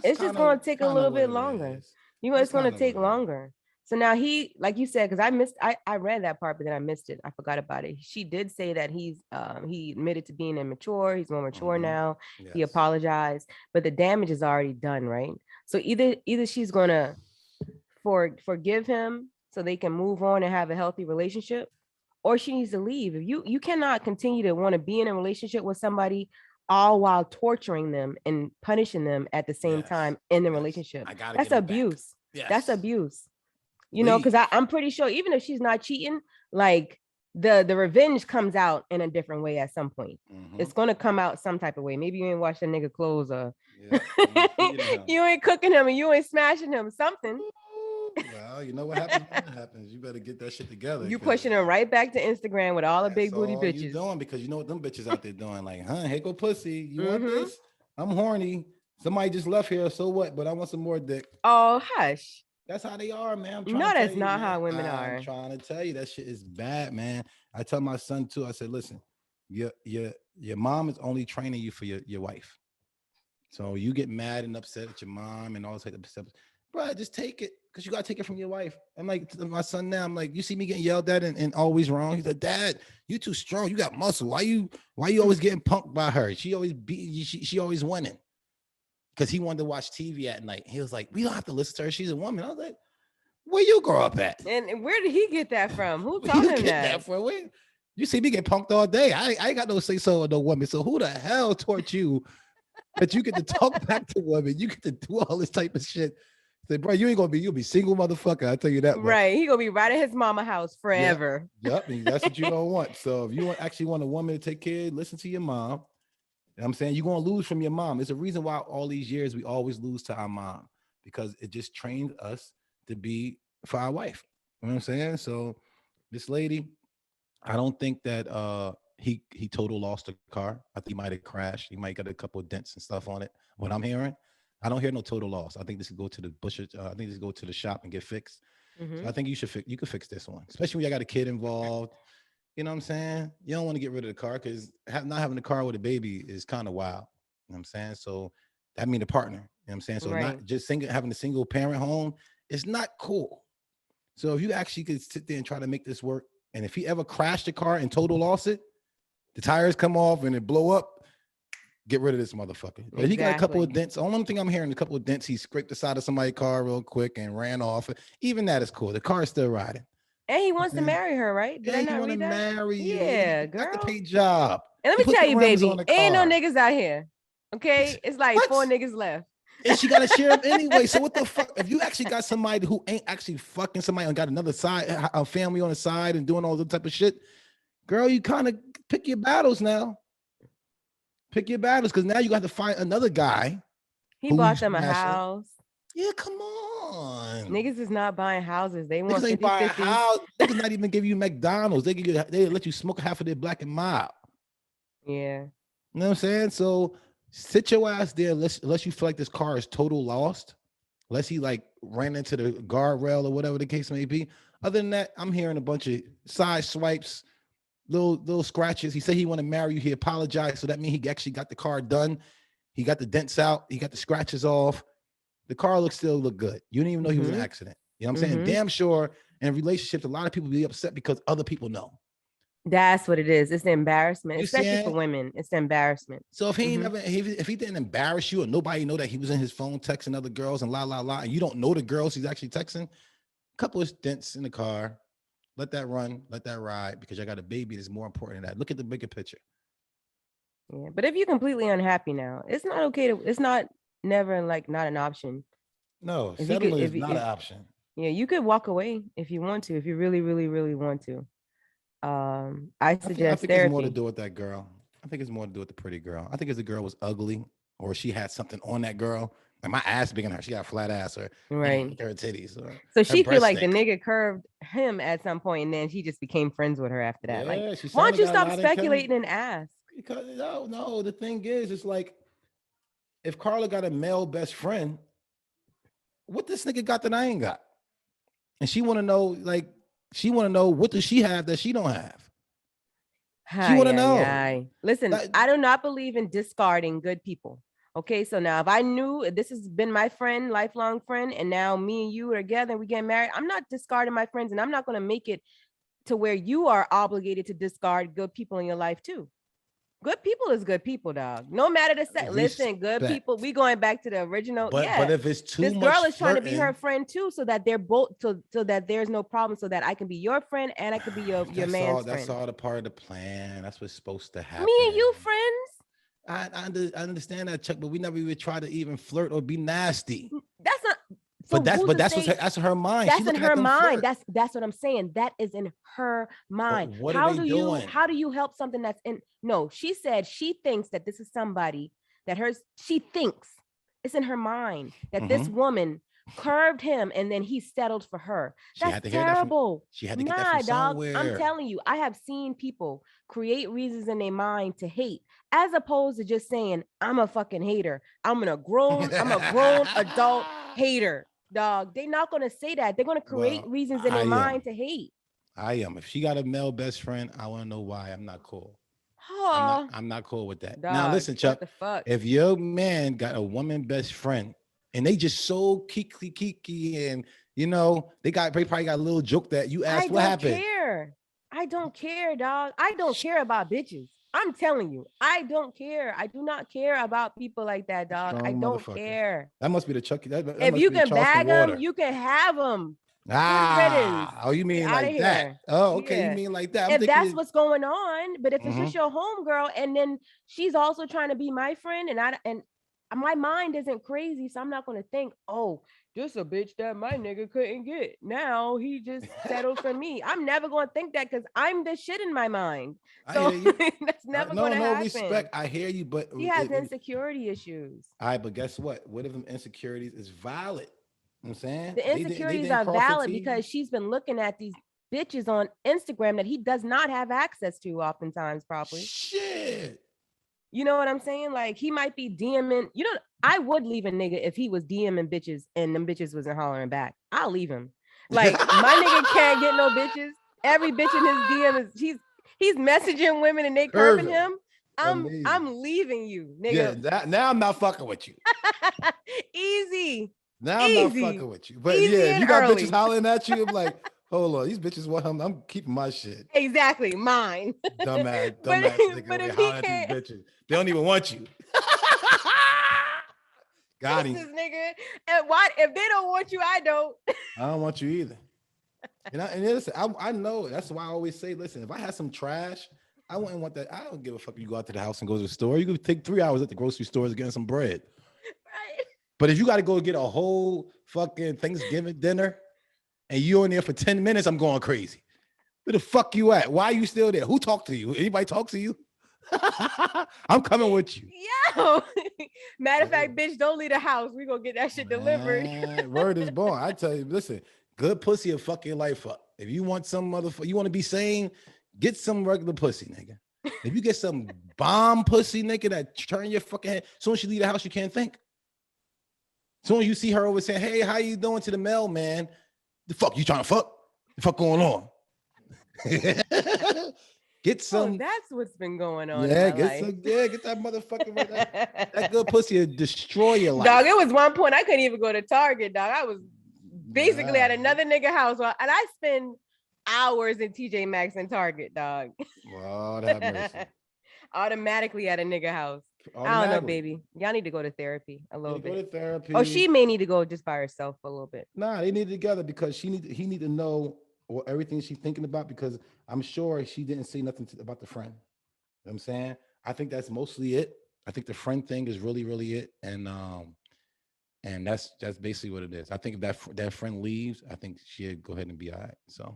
It's just going to take a little bit longer. It's going to take longer. So now he, like you said, because I read that part, but then I missed it. I forgot about it. She did say that he admitted to being immature. He's more mature now. Yes. He apologized, but the damage is already done, right? So either she's gonna forgive him so they can move on and have a healthy relationship, or she needs to leave. If you cannot continue to want to be in a relationship with somebody all while torturing them and punishing them at the same time in the relationship. That's abuse. That's abuse. Because I'm pretty sure even if she's not cheating, like the revenge comes out in a different way at some point. Mm-hmm. It's gonna come out some type of way. Maybe you ain't wash the nigga clothes or you ain't cooking him and you ain't smashing him, something. Well, you know what happens when that happens. You better get that shit together. You pushing him right back to Instagram with all the big booty bitches. You doing because you know what them bitches out there doing. Like, here go pussy. You want this? I'm horny. Somebody just left here. So what? But I want some more dick. Oh, hush. That's how they are, man. No, that's not how women are. I'm trying to tell you that shit is bad, man. I tell my son too. I said, listen, your mom is only training you for your wife. So you get mad and upset at your mom and all this type of stuff. Bro, just take it because you gotta take it from your wife. I'm like my son now. I'm like, you see me getting yelled at and always wrong. He's like, Dad, you too strong. You got muscle. Why you always getting punked by her? She always she always winning. Because he wanted to watch TV at night. He was like, we don't have to listen to her. She's a woman. I was like, where you grow up at? And where did he get that from? Who taught him that? You see me get punked all day. I ain't got no say so or no woman. So who the hell taught you that you get to talk back to women? You get to do all this type of shit. Say, bro, you'll be single motherfucker. I tell you that. Right. He gonna be right at his mama house forever. Yep. That's what you don't want. So if you actually want a woman to take care, listen to your mom. I'm saying you're going to lose from your mom. It's a reason why all these years we always lose to our mom because it just trained us to be for our wife. You know what I'm saying? So this lady, I don't think that he total lost the car. I think he might have crashed. He might got a couple of dents and stuff on it. What I'm hearing, I don't hear no total loss. I think this could go to the butcher. I think this go to the shop and get fixed. Mm-hmm. So I think you could fix this one, especially when you got a kid involved. You know what I'm saying? You don't want to get rid of the car because not having a car with a baby is kind of wild. You know what I'm saying? So that means a partner. You know what I'm saying? So not just having a single parent home, it's not cool. So if you actually could sit there and try to make this work, and if he ever crashed the car and total lost it, the tires come off and it blow up, get rid of this motherfucker. But he got a couple of dents. The only thing I'm hearing, a couple of dents, he scraped the side of somebody's car real quick and ran off. Even that is cool. The car is still riding. And he wants to marry her, right? Did I not read that? Marry you. Yeah, girl. That's the paid job. And let me tell you, baby, ain't no niggas out here. Okay, it's like 4 What? niggas left. And she got to share them anyway. So what the fuck? If you actually got somebody who ain't actually fucking somebody and got another side, a family on the side and doing all the type of shit, girl, you kind of pick your battles now. Pick your battles because now you got to find another guy He who you bought them a smashing. house. Yeah, come on. Niggas is not buying houses. They want Niggas ain't 50 buy a 50. house. Niggas not even give you McDonald's. They let you smoke half of their black and mild. Yeah. You know what I'm saying? So sit your ass there unless you feel like this car is total lost. Unless he like ran into the guardrail or whatever the case may be. Other than that, I'm hearing a bunch of side swipes, little scratches. He said he want to marry you. He apologized. So that means he actually got the car done. He got the dents out. He got the scratches off. The car still look good. You didn't even know he was in an accident. You know what I'm saying? Damn sure in relationships, a lot of people be upset because other people know. That's what it is. It's the embarrassment, You especially for saying? women. It's the embarrassment. So if he never, if he didn't embarrass you or nobody know that he was in his phone texting other girls and and you don't know the girls he's actually texting, a couple of dents in the car, let that run, let that ride because I got a baby that's more important than that. Look at the bigger picture. Yeah, but if you're completely unhappy now, it's not okay to. It's not never like not an option. No, If settlement is not an option. Yeah, you could walk away if you want to, if you really, really, really want to. I suggest think therapy. it's more to do with that girl. I think it's more to do with the pretty girl. I think if the girl was ugly or she had something on that girl, like my ass big in her, she got a flat ass or right her titties. So she feel like the nigga curved him at some point, and then she just became friends with her after that. Yeah, like, why don't you stop speculating and ask? Because no, the thing is, it's like if Carla got a male best friend, what this nigga got that I ain't got? And she want to know, what does she have that she don't have? She want to know. Listen, I do not believe in discarding good people. Okay, so now if I knew this has been my friend, lifelong friend, and now me and you are together and we get married, I'm not discarding my friends, and I'm not going to make it to where you are obligated to discard good people in your life too. Good people is good people, dog. No matter the sex. Listen, good people. We going back to the original. But if it's too much, this girl is trying to be her friend too, so that they're both so that there's no problem, so that I can be your friend and I can be your man's friend. That's all the part of the plan. That's what's supposed to happen. Me and you friends. I understand that, Chuck, but we never even try to even flirt or be nasty. That's not. So but that's her mind. That's in her mind. That's what I'm saying. That is in her mind. What are they doing? How do you help something that's in? No, she said she thinks that this is somebody that she thinks it's in her mind that this woman curved him and then he settled for her. That's terrible. She had to get that from somewhere. I'm telling you, I have seen people create reasons in their mind to hate, as opposed to just saying, I'm a fucking hater. I'm a grown adult hater. Dog, they're not going to say that. They're going to create reasons in their mind to hate. I am. If she got a male best friend, I want to know why. I'm not cool. I'm not cool with that. Dog, now listen, Chuck, if your man got a woman best friend and they just so kiki and they probably got a little joke that you asked what happened. I don't care, dog. I don't care about bitches. I'm telling you, I don't care. I do not care about people like that, dog. I don't care. That must be the Chucky. If you can bag them, you can have them. Oh, you mean like that? Oh, okay. Yeah. You mean like that? If that's what's going on, but if it's just your homegirl, and then she's also trying to be my friend, and my mind isn't crazy, so I'm not going to think, oh, this a bitch that my nigga couldn't get. Now he just settled for me. I'm never going to think that because I'm the shit in my mind. So that's never going to happen. No respect. I hear you, but he has insecurity issues. All right, but guess what? What if them insecurities is valid? You know what I'm saying the insecurities are valid because she's been looking at these bitches on Instagram that he does not have access to oftentimes, probably. Shit. You know what I'm saying? Like he might be DMing. I would leave a nigga if he was DMing bitches and them bitches wasn't hollering back. I'll leave him. Like my nigga can't get no bitches. Every bitch in his DM is he's messaging women and they curving him. I'm leaving you, nigga. Yeah, now I'm not fucking with you. Easy. Now I'm not fucking with you. But you got bitches hollering at you. I'm like, hold on, these bitches want him. I'm keeping my shit. Exactly, mine. Dumbass nigga. But if he can't, these bitches. They don't even want you. Got him. This nigga. And why? If they don't want you, I don't. I don't want you either. And listen, I know that's why I always say, listen, if I had some trash, I wouldn't want that. I don't give a fuck if you go out to the house and go to the store. You could take 3 hours at the grocery stores getting some bread. Right. But if you got to go get a whole fucking Thanksgiving dinner and you're in there for 10 minutes, I'm going crazy. Where the fuck you at? Why are you still there? Who talked to you? Anybody talk to you? I'm coming with you. Yo. Matter of fact, bitch, don't leave the house. We gonna get that shit delivered. Word is born. I tell you, listen, good pussy will fuck your life up. If you want some motherfucker, you want to be sane, get some regular pussy, nigga. If you get some bomb pussy, nigga, that turn your fucking head, as soon as you leave the house, you can't think. As soon as you see her over saying, hey, how you doing to the mailman? The fuck you trying to fuck? The fuck going on? Get some. Oh, that's what's been going on. Yeah, in my life. get that motherfucker right that good pussy will destroy your life. Dog, it was one point I couldn't even go to Target, dog. I was basically at another nigga house, and I spend hours in TJ Maxx and Target, dog. Lord have mercy. Automatically at a nigga house. I don't know, baby. Y'all need to go to therapy a little bit. Go to therapy. Oh, she may need to go just by herself for a little bit. Nah, they need it together because he need to know everything she's thinking about, because I'm sure she didn't say nothing about the friend. You know what I'm saying? I think that's mostly it. I think the friend thing is really, really it. And that's basically what it is. I think if that friend leaves, I think she'll go ahead and be all right. So,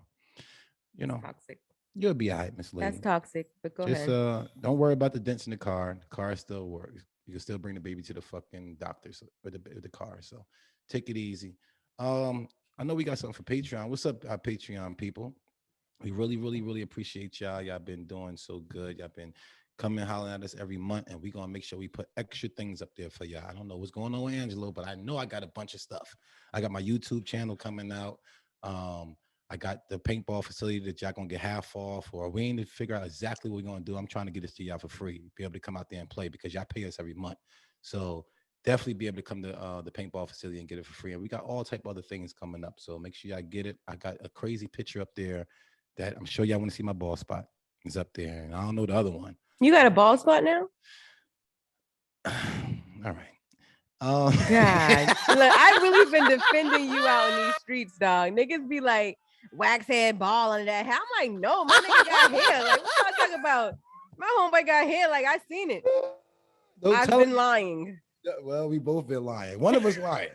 you know, toxic. You'll be all right, Miss Lady. That's toxic, but go ahead. Don't worry about the dents in the car. The car still works. You can still bring the baby to the fucking doctor with the car. So take it easy. I know we got something for Patreon. What's up, our Patreon people? We really, really, really appreciate y'all. Y'all been doing so good. Y'all been coming hollering at us every month, and we're gonna make sure we put extra things up there for y'all. I don't know what's going on with Angelo, but I know I got a bunch of stuff. I got my YouTube channel coming out. I got the paintball facility that y'all gonna get half off, or we ain't to figure out exactly what we're gonna do. I'm trying to get this to y'all for free, be able to come out there and play, because y'all pay us every month. So definitely be able to come to the paintball facility and get it for free. And we got all type of other things coming up. So make sure y'all get it. I got a crazy picture up there that I'm sure y'all want to see. My ball spot is up there. And I don't know the other one. You got a ball spot now? All right. God, look, I've really been defending you out in these streets, dog. Niggas be like, wax head ball under that hair. I'm like, no, my nigga got hair. Like, what y'all talking about? My homeboy got hair. Like, I seen it. I've been lying. Well, we both been lying. One of us lying.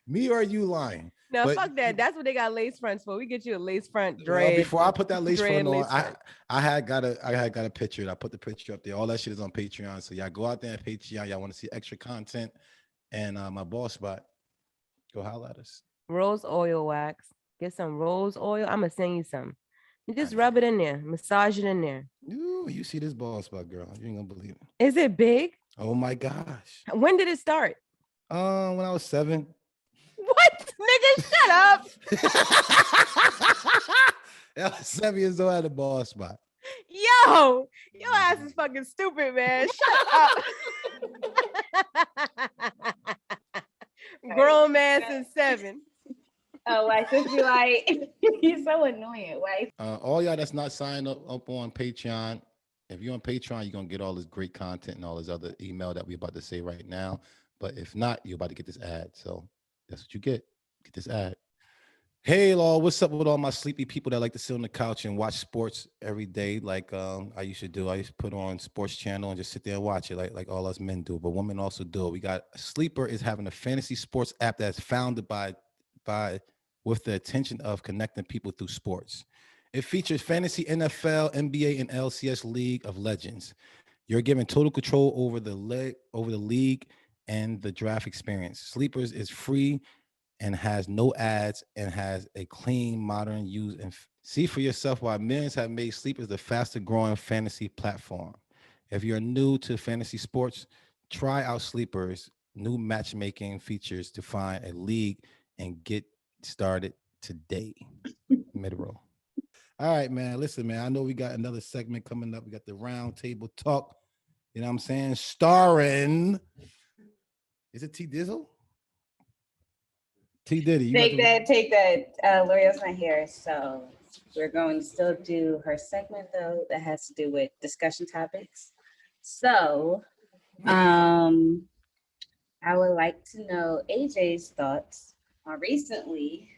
Me or you lying? No, fuck that. That's what they got lace fronts for. We get you a lace front dread. Well, before I put that lace front on, I had got a picture. I put the picture up there. All that shit is on Patreon. So y'all go out there and Patreon. Y'all want to see extra content and my ball spot. Go holler at us. Rose oil wax. Get some rose oil. I'm gonna send you some. You just rub it in there, massage it in there. Ooh, you see this ball spot, girl? You ain't gonna believe it. Is it big? Oh my gosh. When did it start? When I was 7. What? Nigga, shut up. I was 7 years old at a ball spot. Yo, your ass is fucking stupid, man. Shut up. Grown man since 7. Oh, I just be like, you're so annoying. Like, all y'all that's not signed up on Patreon, if you're on Patreon, you're gonna get all this great content and all this other email that we're about to say right now. But if not, you're about to get this ad. So that's what you get. Get this ad. Hey, Law, what's up with all my sleepy people that like to sit on the couch and watch sports every day, like I used to do? I used to put on sports channel and just sit there and watch it, like all us men do. But women also do it. We got Sleeper is having a fantasy sports app that's founded by with the intention of connecting people through sports. It features fantasy NFL, NBA, and LCS League of Legends. You're given total control over the league and the draft experience. Sleepers is free and has no ads and has a clean, modern use. And see for yourself why millions have made Sleepers the fastest growing fantasy platform. If you're new to fantasy sports, try out Sleepers' new matchmaking features to find a league and get started today. Mid-roll. All right, man. Listen, man, I know we got another segment coming up. We got the round table talk. You know what I'm saying? Starring, is it T Dizzle? T Diddy. Take that. L'Oreal's not here, so we're going to still do her segment though that has to do with discussion topics. So, I would like to know AJ's thoughts on recently.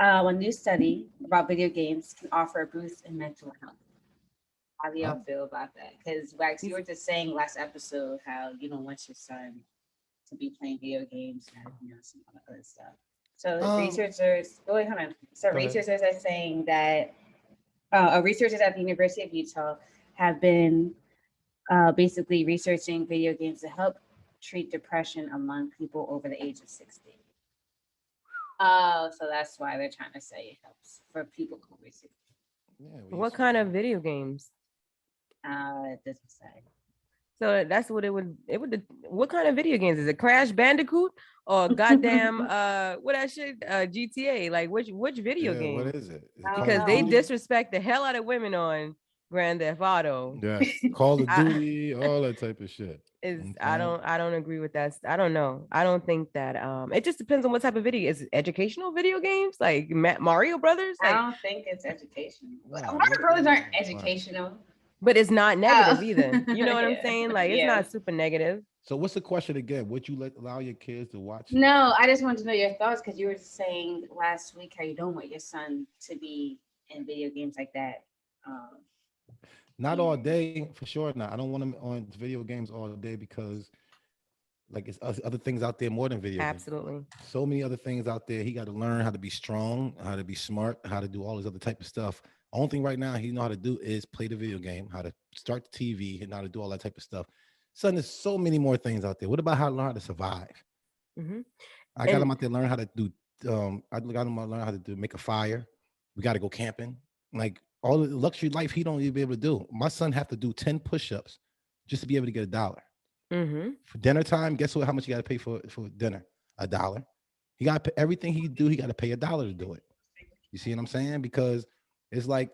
A new study about video games can offer a boost in mental health. How do y'all Huh? feel about that? Because Wax, you were just saying last episode how you don't want your son to be playing video games and some other stuff. So Um, researchers, oh wait, hold on. So go ahead. researchers are saying that researchers at the University of Utah have been basically researching video games to help treat depression among people over the age of 60. Oh, so that's why they're trying to say it helps for people over 60. Yeah, we What used kind to. of video games? It doesn't say. So that's what it would what kind of video games is it? Crash Bandicoot or goddamn what that shit GTA? Like which video Yeah, what game? is it? Is it I don't Call Because of they know. Duty? disrespect the hell out of women on Grand Theft Auto. Yes, Call of I, Duty, all that type of shit. is Okay. I don't agree with that. I don't know. I don't think that it just depends on what type of video. Is it educational video games like Mario Brothers? I Like, don't think it's educational. Nah, Mario these Brothers aren't right. educational. but it's not negative Oh, either. You know what I'm yeah, saying? Like it's yeah. not super negative. So what's the question again? Would you allow your kids to watch? No, I just wanted to know your thoughts because you were saying last week how you don't want your son to be in video games like that. Um, Not all and day, for sure. Not. I don't want him on video games all day because, like, it's other things out there more than video games. Absolutely. So many other things out there. He got to learn how to be strong, how to be smart, how to do all this other type of stuff. Only thing right now he know how to do is play the video game, how to start the TV, and how to do all that type of stuff. Son, there's so many more things out there. What about how to learn how to survive? Hmm. I got him And out there learn how to do. I got him to learn how to do make a fire. We got to go camping. Like all the luxury life, he don't even be able to do. My son have to do 10 push-ups just to be able to get $1 hmm for dinner time. Guess what? How much you got to pay for dinner? $1. He got everything he do. He got to pay $1 to do it. You see what I'm saying? Because it's like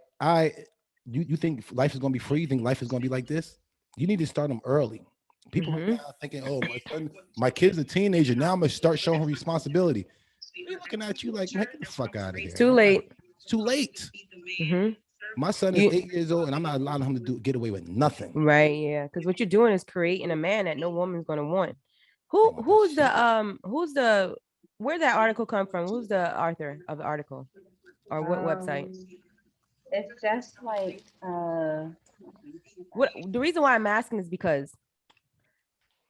you think life is gonna be free? You think life is gonna be like this? You need to start them early. People right hmm now thinking, oh, my son, my kid's a teenager. Now I'm gonna start showing her responsibility. They looking at you like, man, get the fuck out of here. too late. It's too late. Hmm. My son is You 8 years old, and I'm not allowing him to get away with nothing. right, yeah. Because what you're doing is creating a man that no woman's gonna want. They want that shit. Who's the where that article come from? Who's the author of the article? Or what website? um, it's just like What the reason why I'm asking is because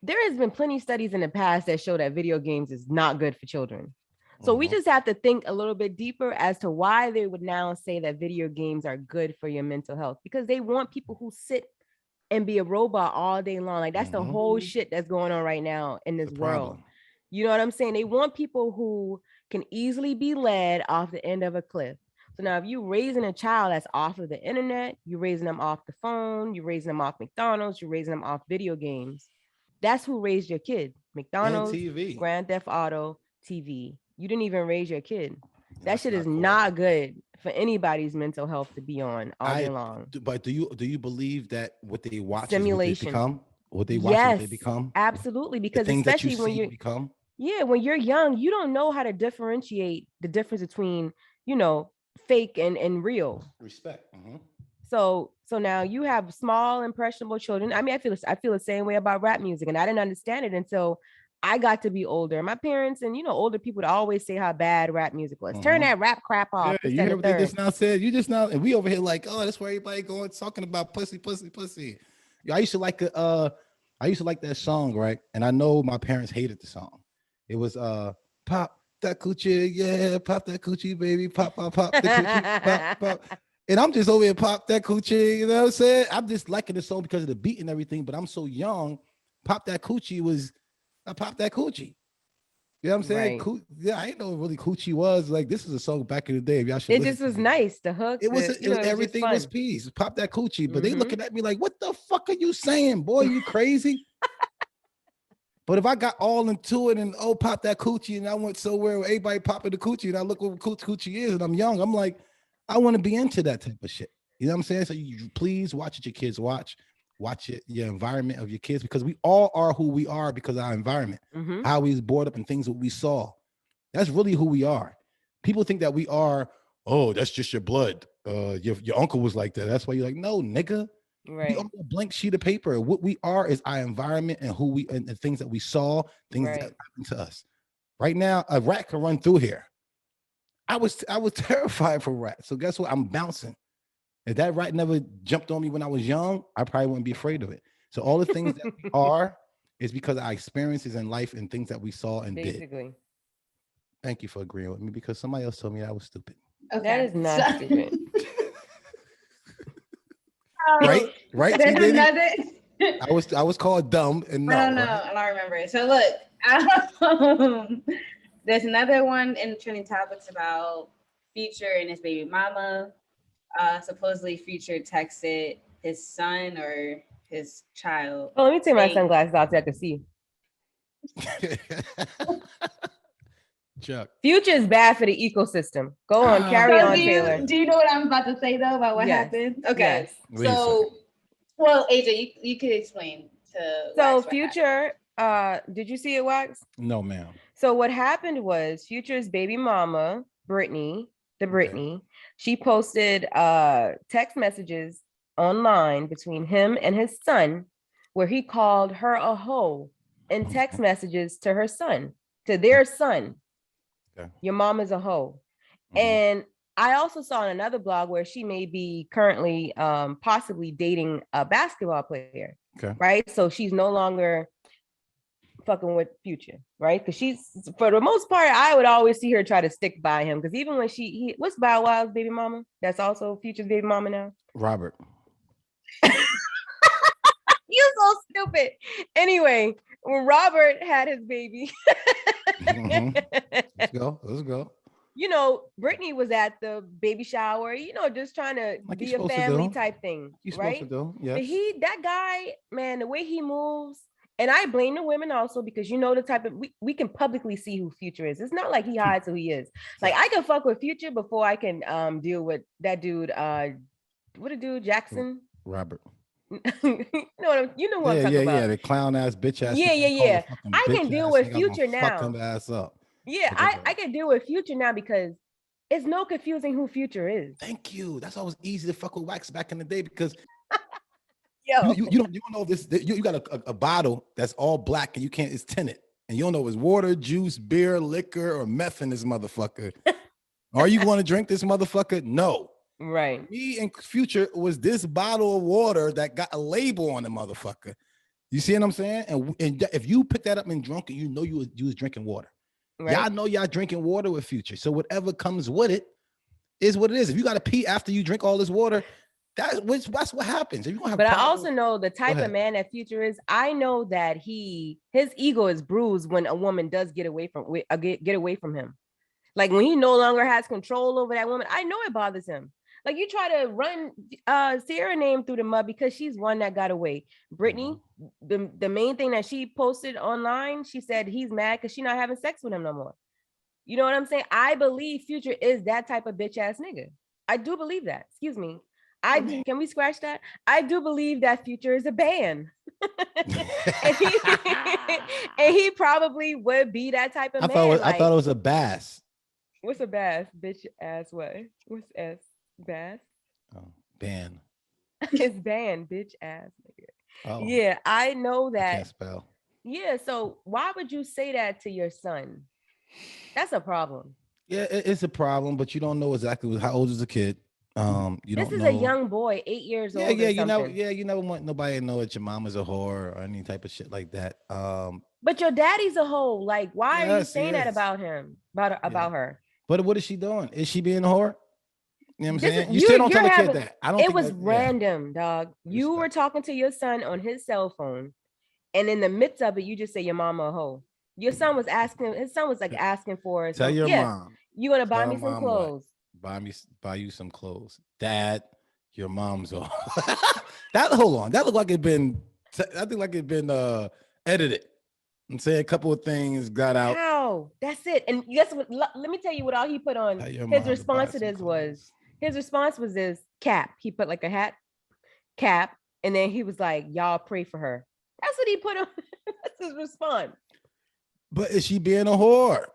there has been plenty of studies in the past that show that video games is not good for children. So we Mhm. just have to think a little bit deeper as to why they would now say that video games are good for your mental health because they want people who sit and be a robot all day long. Like that's the Mhm. whole shit that's going on right now in It's this a world. problem. You know what I'm saying? They want people who can easily be led off the end of a cliff. So now if you're raising a child that's off of the internet, you're raising them off the phone, you're raising them off McDonald's, you're raising them off video games. That's who raised your kid. And McDonald's, TV. Grand Theft Auto, TV. You didn't even raise your kid. That That's shit is not cool. not good for anybody's mental health to be on all day I long. but do you believe that what they watch is what they Simulation. become? What they watch is what they Yes, become? absolutely. The Because things that you especially when see you're become? yeah, when you're young, you don't know how to differentiate the difference between, you know, fake and real. Respect. Mhm. So now you have small impressionable children. I mean, I feel the same way about rap music, and I didn't understand it until I got to be older. My parents and older people would always say how bad rap music was. Turn Mhm. that rap crap Yeah, off. This, you that, and hear the what they third. just now said? You just now, and we over here like, oh, that's where everybody going talking about pussy, pussy, pussy. Yeah, I used to like that song, right? And I know my parents hated the song. It was pop that coochie, yeah, pop that coochie, baby, pop, pop, pop the coochie, pop, pop. And I'm just over here pop that coochie, you know what I'm saying? I'm just liking the song because of the beat and everything, but I'm so young. Pop that coochie was I pop that coochie. You know what I'm saying? Right. Yeah, I didn't know what really coochie was. Like, this is a song back in the day. Y'all should It listen just to was it. nice. The hook, It was it was just everything was fun. peace. Pop that coochie. But they Hmm. looking at me like, what the fuck are you saying, boy? You crazy? But if I got all into it and pop that coochie, and I went somewhere where everybody popping the coochie, and I look what coochie is, and I'm young, I'm like, I want to be into that type of shit. You know what I'm saying? So you please watch what your kids watch. Watch it, your environment of your kids, because we all are who we are because of our environment, Hmm. how we was brought up and things that we saw. That's really who we are. People think that we are, oh, that's just your blood. Your uncle was like that. That's why you're like, no, nigga. We are Right. a blank sheet of paper. What we are is our environment and who we and the things that we saw, things that Right. happened to us. Right now, a rat can run through here. I was terrified for rats. So guess what? I'm bouncing. If that rat never jumped on me when I was young, I probably wouldn't be afraid of it. So all the things that we are is because our experiences in life and things that we saw and did. Basically, Thank you for agreeing with me because somebody else told me I was stupid. that Okay. is not stupid. Right? Right, T There's Diddy? another. I was called dumb and I no, don't know. right? I don't remember it. So look, there's another one in the trending topics about Future and his baby mama. Supposedly Future texted his son or his child Oh, let me take my saying, sunglasses out so I can see. Chuck. Future is bad for the ecosystem. Go on, Ah, carry so on, Taylor. do you know what I'm about to say though about what Yes. happened? Okay. Yes. Wait a So well, AJ, you could explain to So Wax what happened. Future, did you see it, Wax? No, ma'am. So what happened was Future's baby mama, Brittany, Brittany, she posted text messages online between him and his son, where he called her a hoe in text messages to her son, to their son. Okay. Your mom is a hoe. Mhm. And I also saw on another blog where she may be currently possibly dating a basketball player. Okay. Right. So she's no longer fucking with Future, right? Because she's, for the most part, I would always see her try to stick by him. Because even when what's Bow Wow's baby mama? That's also Future's baby mama now. Robert. You're so stupid. Anyway, when Robert had his baby, Mhm. Let's go. you know, Brittany was at the baby shower, you know, just trying to Like be you're a supposed to family do. type thing, You're supposed to right? do. But Yes. that guy, man, the way he moves, and I blame the women also because you know the type of we can publicly see who Future is. It's not like he hides who he is. Like I can fuck with Future before I can deal with that dude. What a dude, Jackson. Robert. you know what I'm talking Yeah. about. The clown ass bitch ass. Yeah, nigga. yeah, You call yeah. a fucking I can bitch deal ass with nigga, I'm Future gonna fuck now. him ass up. Yeah, But I can deal with Future now because it's no confusing who Future is. thank you. That's why it was easy to fuck with Wax back in the day because Yo, you don't know this. You got a bottle that's all black and you can't. It's tinted and you don't know if it's water, juice, beer, liquor, or meth in this motherfucker. Are you going to drink this motherfucker? No. right. Me and Future was this bottle of water that got a label on the motherfucker. You see what I'm saying? And if you pick that up and drunk it, you know you was drinking water. Right. Y'all know y'all drinking water with Future. So whatever comes with it is what it is. If you got to pee after you drink all this water, that's what happens. If you gonna have But I problems, also know the type of man that Future is. I know that his ego is bruised when a woman does get away from him. Like when he no longer has control over that woman, I know it bothers him. Like you try to run Sierra name through the mud because she's one that got away. Brittany, the main thing that she posted online, she said he's mad because she's not having sex with him no more. You know what I'm saying? I believe Future is that type of bitch ass nigga. I do believe that. Excuse me. Can we scratch that? I do believe that Future is a band. and, he probably would be that type of man. I thought it was a bass. What's a bass? Bitch ass what? What's S? Bass? Oh, band. It's band, bitch ass nigga. Oh, yeah, I know that. I can't spell. Yeah, so why would you say that to your son? That's a problem. Yeah, it's a problem, but you don't know exactly how old is the kid. This is a young boy, 8 years old. You never want nobody to know that your mama's a whore or any type of shit like that. But your daddy's a hoe. Like, why are you saying that about him? About her? But what is she doing? Is she being a whore? You know what I'm saying? You still still don't tell the kid that. I don't. It was random, dog. You were talking to your son on his cell phone, and in the midst of it, you just say your mama a hoe. Your son was asking. His son was like asking for. Tell your mom. You gonna buy me some clothes? Buy you some clothes. Dad, your mom's off. Hold on. That looked like it been. I think like it been edited. And say a couple of things got out. How? That's it. And guess what? Let me tell you what all he put on. His response to this was. His response was this cap. He put like a hat cap, and then he was like, "Y'all pray for her." That's what he put on. That's his response. But is she being a whore?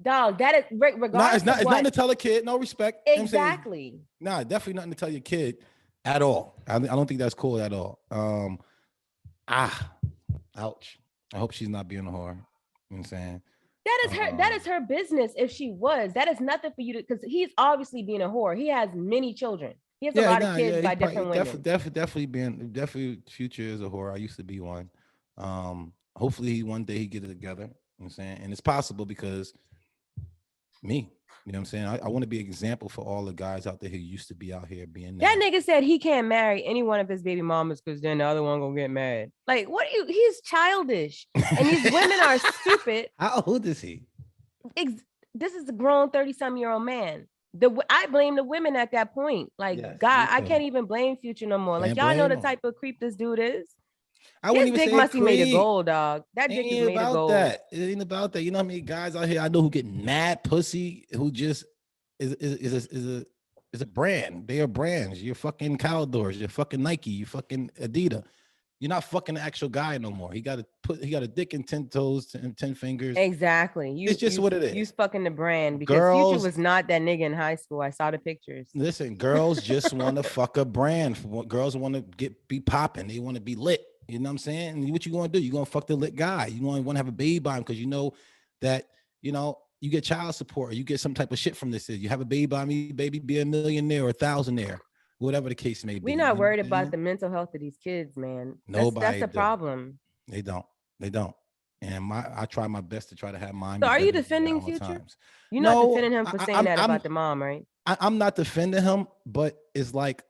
Dog, that is regardless. No, it's not. It's nothing to tell a kid. No respect. Exactly. Nah, definitely nothing to tell your kid at all. I don't think that's cool at all. Ouch. I hope she's not being a whore. You know what I'm saying? That is her business. If she was, that is nothing for you to, because he's obviously being a whore. He has many children. He has a lot of kids by different women. Definitely future is a whore. I used to be one. Hopefully one day he get it together. You know what I'm saying? And it's possible because me. You know what I'm saying? I want to be an example for all the guys out there who used to be out here being that nigga said he can't marry any one of his baby mamas because then the other one gonna get mad. Like, what are you? He's childish, and these women are stupid. How old is he? This is a grown 30-some-year-old man. I blame the women at that point. Like, yes, God, I can't even blame Future no more. Like, y'all know the type of creep this dude is. I wouldn't even say must be made of gold, dog. That dick is made of gold. It ain't about that. You know how many guys out here I know who get mad pussy who just is a brand. They are brands. You're fucking Caldors. You're fucking Nike. You fucking Adidas. You're not fucking the actual guy no more. He got a dick and 10 toes and 10 fingers. Exactly. It's just what it is. You fucking the brand because Future was not that nigga in high school. I saw the pictures. Listen, girls just want to fuck a brand. Girls want to be popping. They want to be lit. You know what I'm saying? And what you gonna do? You're gonna fuck the lit guy. You want to have a baby by him because you know that you get child support or you get some type of shit from this. You have a baby by me, baby, be a millionaire or a thousandaire, whatever the case may be. We're not worried about the mental health of these kids, man. That's the problem. They don't. And I try my best to try to have mine. So are you defending Future? You're not defending him for saying that about the mom, right? I'm not defending him, but it's like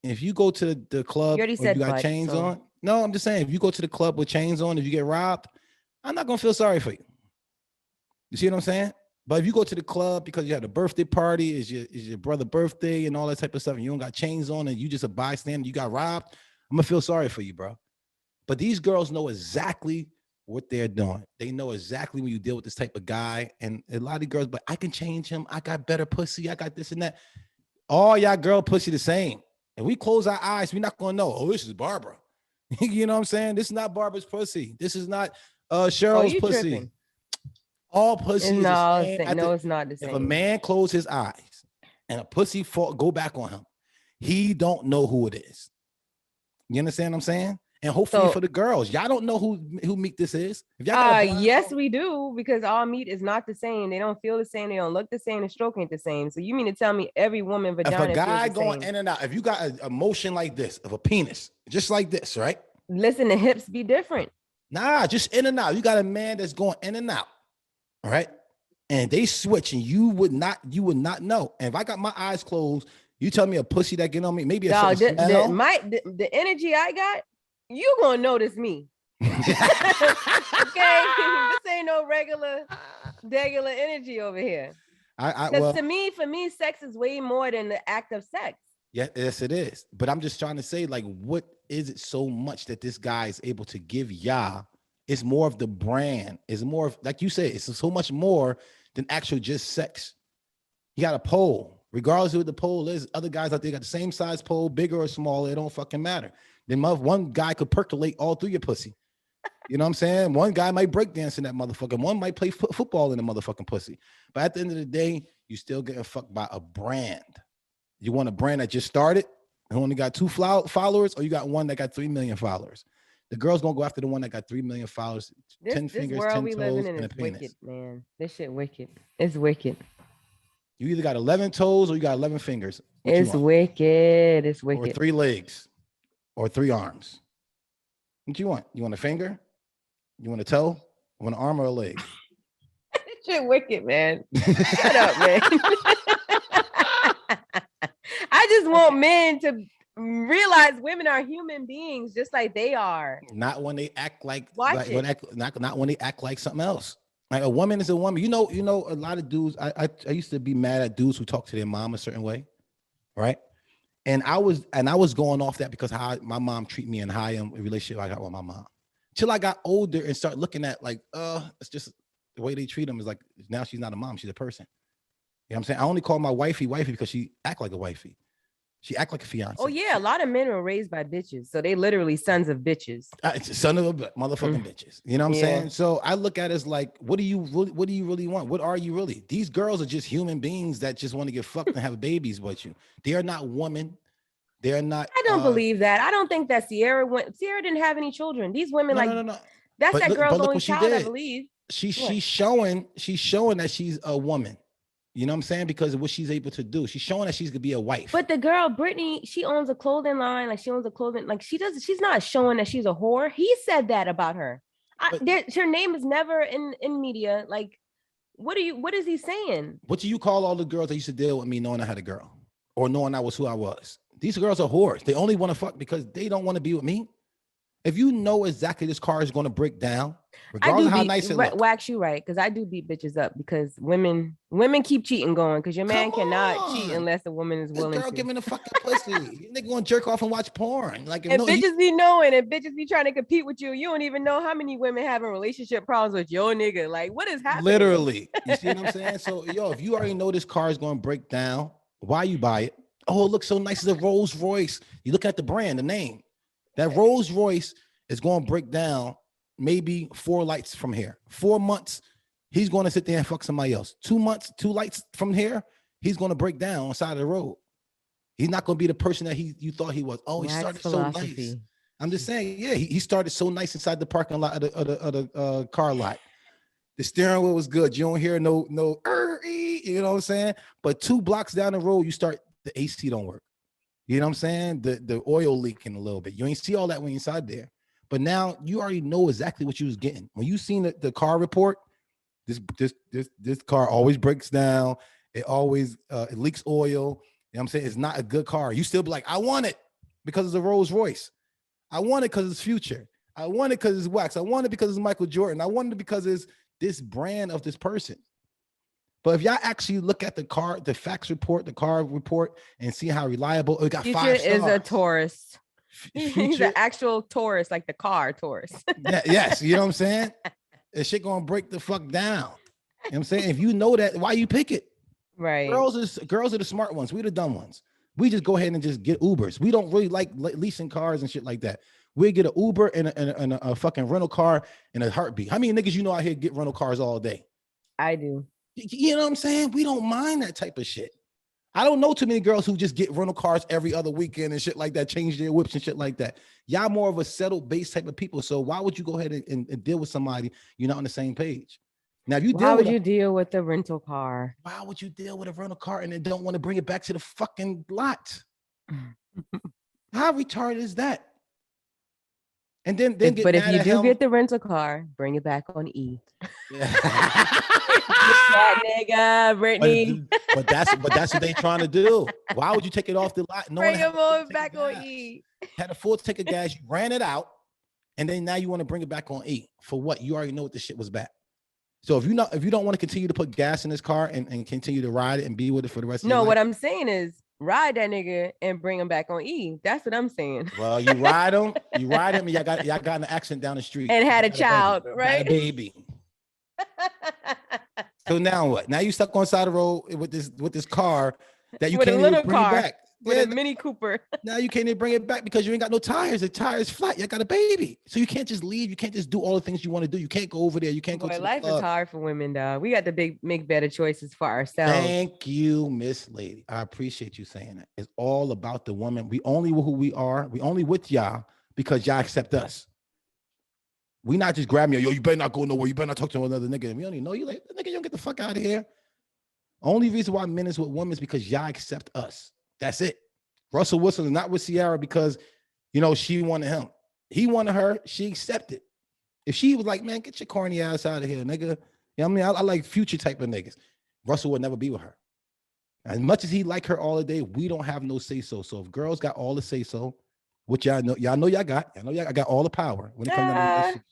if you go to the club or you got chains on. No, I'm just saying if you go to the club with chains on, if you get robbed, I'm not gonna feel sorry for you. You see what I'm saying? But if you go to the club because you had a birthday party, is your brother's birthday and all that type of stuff, and you don't got chains on and you just a bystander, you got robbed, I'm gonna feel sorry for you, bro. But these girls know exactly what they're doing. They know exactly when you deal with this type of guy. And a lot of girls, but I can change him. I got better pussy. I got this and that. All y'all girl pussy the same. And we close our eyes, we're not gonna know, oh, this is Barbara. You know what I'm saying? This is not Barbara's pussy. This is not Cheryl's pussy. Tripping. All pussy is it's not the same. If a man close his eyes and a pussy go back on him, he don't know who it is. You understand what I'm saying? And hopefully for the girls, y'all don't know who meat this is. If y'all yes, we do, because all meat is not the same. They don't feel the same. They don't look the same. The stroke ain't the same. So you mean to tell me every woman vagina? If a guy going in and out, if you got a motion like this of a penis, just like this, right? Listen, the hips be different. Nah, just in and out. You got a man that's going in and out, all right? And they switch, and you would not know. And if I got my eyes closed, you tell me a pussy that get on me, maybe the energy I got. You gonna notice me. Okay, this ain't no regular energy over here. For me, sex is way more than the act of sex. Yeah, yes, it is. But I'm just trying to say, like, what is it so much that this guy is able to give y'all? It's more of the brand. It's more of, like you said, it's so much more than actual just sex. You got a pole. Regardless of what the pole is, other guys out there got the same size pole, bigger or smaller, it don't fucking matter. Then one guy could percolate all through your pussy. You know what I'm saying? One guy might break dance in that motherfucker. One might play football in the motherfucking pussy. But at the end of the day, you still getting fucked by a brand. You want a brand that just started and only got 2 followers, or you got one that got 3 million followers? The girl's gonna go after the one that got 3 million followers, 10 fingers, 10 toes, and a penis. Wicked, man. This shit wicked. It's wicked. You either got 11 toes or you got 11 fingers. It's wicked. It's wicked. Or 3 legs. Or 3 arms. What you want? You want a finger? You want a toe? You want an arm or a leg? Shit wicked, man. Shut up, man. I just want men to realize women are human beings just like they are. Not when they act like not when they act like something else. Like a woman is a woman. You know, a lot of dudes. I used to be mad at dudes who talk to their mom a certain way, right? And I was going off that because how my mom treat me and how I am in relationship I got with my mom. Till I got older and start looking at like, it's just the way they treat them is like, now she's not a mom, she's a person. You know what I'm saying? I only call my wifey because she act like a wifey. She act like a fiance. Oh yeah, a lot of men were raised by bitches, so they literally sons of bitches. Son of a motherfucking bitches. You know what I'm saying? So I look at it as like, what do you really want? What are you really? These girls are just human beings that just want to get fucked and have babies with you. They are not women. They are not. I don't believe that. I don't think that Sierra didn't have any children. These women no. That's that girl's only child, I believe. she's showing that she's a woman. You know what I'm saying? Because of what she's able to do. She's showing that she's gonna be a wife. But the girl, Brittany, she owns a clothing line. Like she owns a clothing, like she's not showing that she's a whore. He said that about her. Her name is never in media. Like, what is he saying? What do you call all the girls that used to deal with me knowing I had a girl or knowing I was who I was? These girls are whores. They only want to fuck because they don't want to be with me. If you know exactly this car is going to break down, regardless of how nice it looks. Wax, you right, because I do beat bitches up because women keep cheating going because your man cannot cheat unless the woman is willing girl to. Give me the fucking pussy. They going to jerk off and watch porn. Like, and bitches be knowing, and bitches be trying to compete with you. You don't even know how many women having relationship problems with your nigga. Like, what is happening? Literally. You see what I'm saying? So, if you already know this car is going to break down, why you buy it? Oh, it looks so nice. It's a Rolls Royce. You look at the brand, the name. That Rolls Royce is going to break down maybe 4 lights from here. 4 months, he's going to sit there and fuck somebody else. 2 months, 2 lights from here, he's going to break down on the side of the road. He's not going to be the person that you thought he was. Oh, he started so nice. I'm just saying, yeah, he started so nice inside the parking lot of the car lot. The steering wheel was good. You don't hear no, you know what I'm saying? But 2 blocks down the road, the AC don't work. You know what I'm saying? The oil leaking a little bit. You ain't see all that when you're inside there. But now you already know exactly what you was getting. When you seen the car report, this car always breaks down. It always it leaks oil. You know what I'm saying? It's not a good car. You still be like, I want it because it's a Rolls Royce. I want it because it's Future. I want it because it's Wax. I want it because it's Michael Jordan. I want it because it's this brand of this person. But if y'all actually look at the car report, and see how reliable it got, Future 5 stars. Is a Taurus. He's an actual Taurus, like the car Taurus. Yes, you know what I'm saying? That shit gonna break the fuck down. You know what I'm saying? If you know that, why you pick it? Right. Girls are the smart ones. We the dumb ones. We just go ahead and just get Ubers. We don't really like leasing cars and shit like that. We get an Uber and a fucking rental car in a heartbeat. How many niggas you know out here get rental cars all day? I do. You know what I'm saying? We don't mind that type of shit. I don't know too many girls who just get rental cars every other weekend and shit like that, change their whips and shit like that. Y'all more of a settled base type of people. So why would you go ahead and deal with somebody you're not on the same page? Now, if you deal with the rental car? Why would you deal with a rental car and then don't want to bring it back to the fucking lot? How retarded is that? And then get if you do get the rental car, bring it back on E. Yeah. That nigga, Brittany. But that's what they trying to do. Why would you take it off the lot? Bring him on back on E. Had a full tank of gas, you ran it out, and then now you want to bring it back on E. For what? You already know what the shit was back. So if you don't want to continue to put gas in this car and continue to ride it and be with it for the rest of your life. No, what I'm saying is ride that nigga and bring him back on E. That's what I'm saying. Well, you ride him, and y'all got in an accident down the street. And had a child, right? Had a baby. So now what? Now you stuck on the side of the road with this car that you can't even bring back. With a Mini Cooper. Now you can't even bring it back because you ain't got no tires. The tire's flat. You got a baby. So you can't just leave. You can't just do all the things you want to do. You can't go over there. You can't go to life is hard for women, dog. We got to make better choices for ourselves. Thank you, Miss Lady. I appreciate you saying that. It's all about the woman. We only who we are. We only with y'all because y'all accept us. We not just grabbing you. Yo, you better not go nowhere. You better not talk to another nigga. We don't even know you. Like, nigga, you don't get the fuck out of here. Only reason why men is with women is because y'all accept us. That's it. Russell Wilson is not with Ciara because, she wanted him. He wanted her. She accepted. If she was like, man, get your corny ass out of here, nigga. You know what I mean? I like Future type of niggas. Russell would never be with her. As much as he like her all the day, we don't have no say-so. So if girls got all the say-so, which y'all know y'all got all the power when it comes to relationship.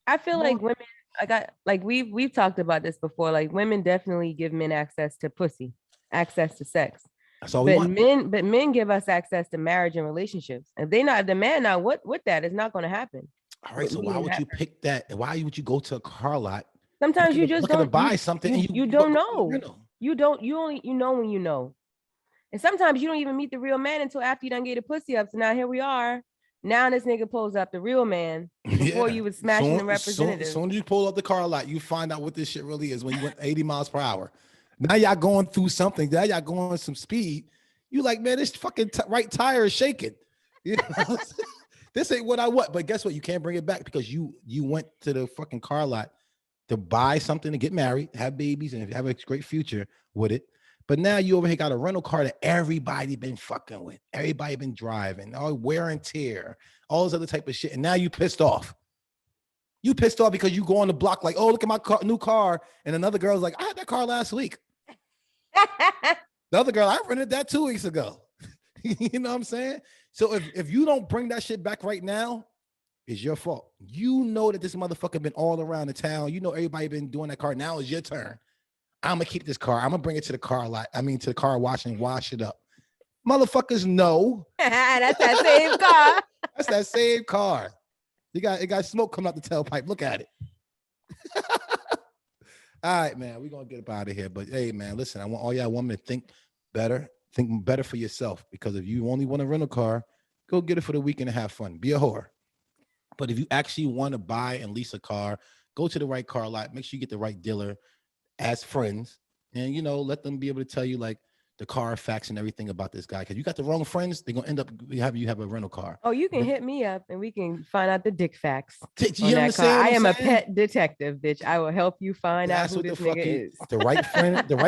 I feel like women, we've talked about this before. Like women definitely give men access to pussy, access to sex. That's all we want. Men give us access to marriage and relationships. If the man not with that, it's not going to happen. All right, so why would you pick that? Why would you go to a car lot? Sometimes you just don't buy something. You don't know. You only know when you know. And sometimes you don't even meet the real man until after you done get a pussy up. So now here we are. Now this nigga pulls up the real man before you was smashing the representative. As soon as you pull up the car lot, you find out what this shit really is when you went 80 miles per hour. Now y'all going through something. Now y'all going some speed. You like, man, this fucking right tire is shaking. This ain't what I want. But guess what? You can't bring it back because you went to the fucking car lot to buy something, to get married, have babies, and have a great future with it. But now you over here got a rental car that everybody been fucking with. Everybody been driving, all wear and tear, all this other type of shit. And now you pissed off. You pissed off because you go on the block like, oh, look at my new car. And another girl's like, I had that car last week. The other girl, I rented that 2 weeks ago. You know what I'm saying? So if you don't bring that shit back right now, it's your fault. You know that this motherfucker been all around the town. You know everybody been doing that car. Now it's your turn. I'm gonna keep this car. I'm gonna bring it to the car lot. I mean, to the car wash and wash it up. Motherfuckers know. That's that same car. That's that same car. It got smoke coming out the tailpipe. Look at it. All right, man. We're gonna get up out of here. But hey, man, listen, I want all y'all women to think better for yourself. Because if you only want a rental car, go get it for the weekend and have fun. Be a whore. But if you actually want to buy and lease a car, go to the right car lot. Make sure you get the right dealer as friends. And, you know, let them be able to tell you, like, the car facts and everything about this guy. Because you got the wrong friends, they're going to end up having you have a rental car. Oh, you can hit me up and we can find out the dick facts. You understand? I am a pet detective, bitch. I will help you find out who this nigga is. The right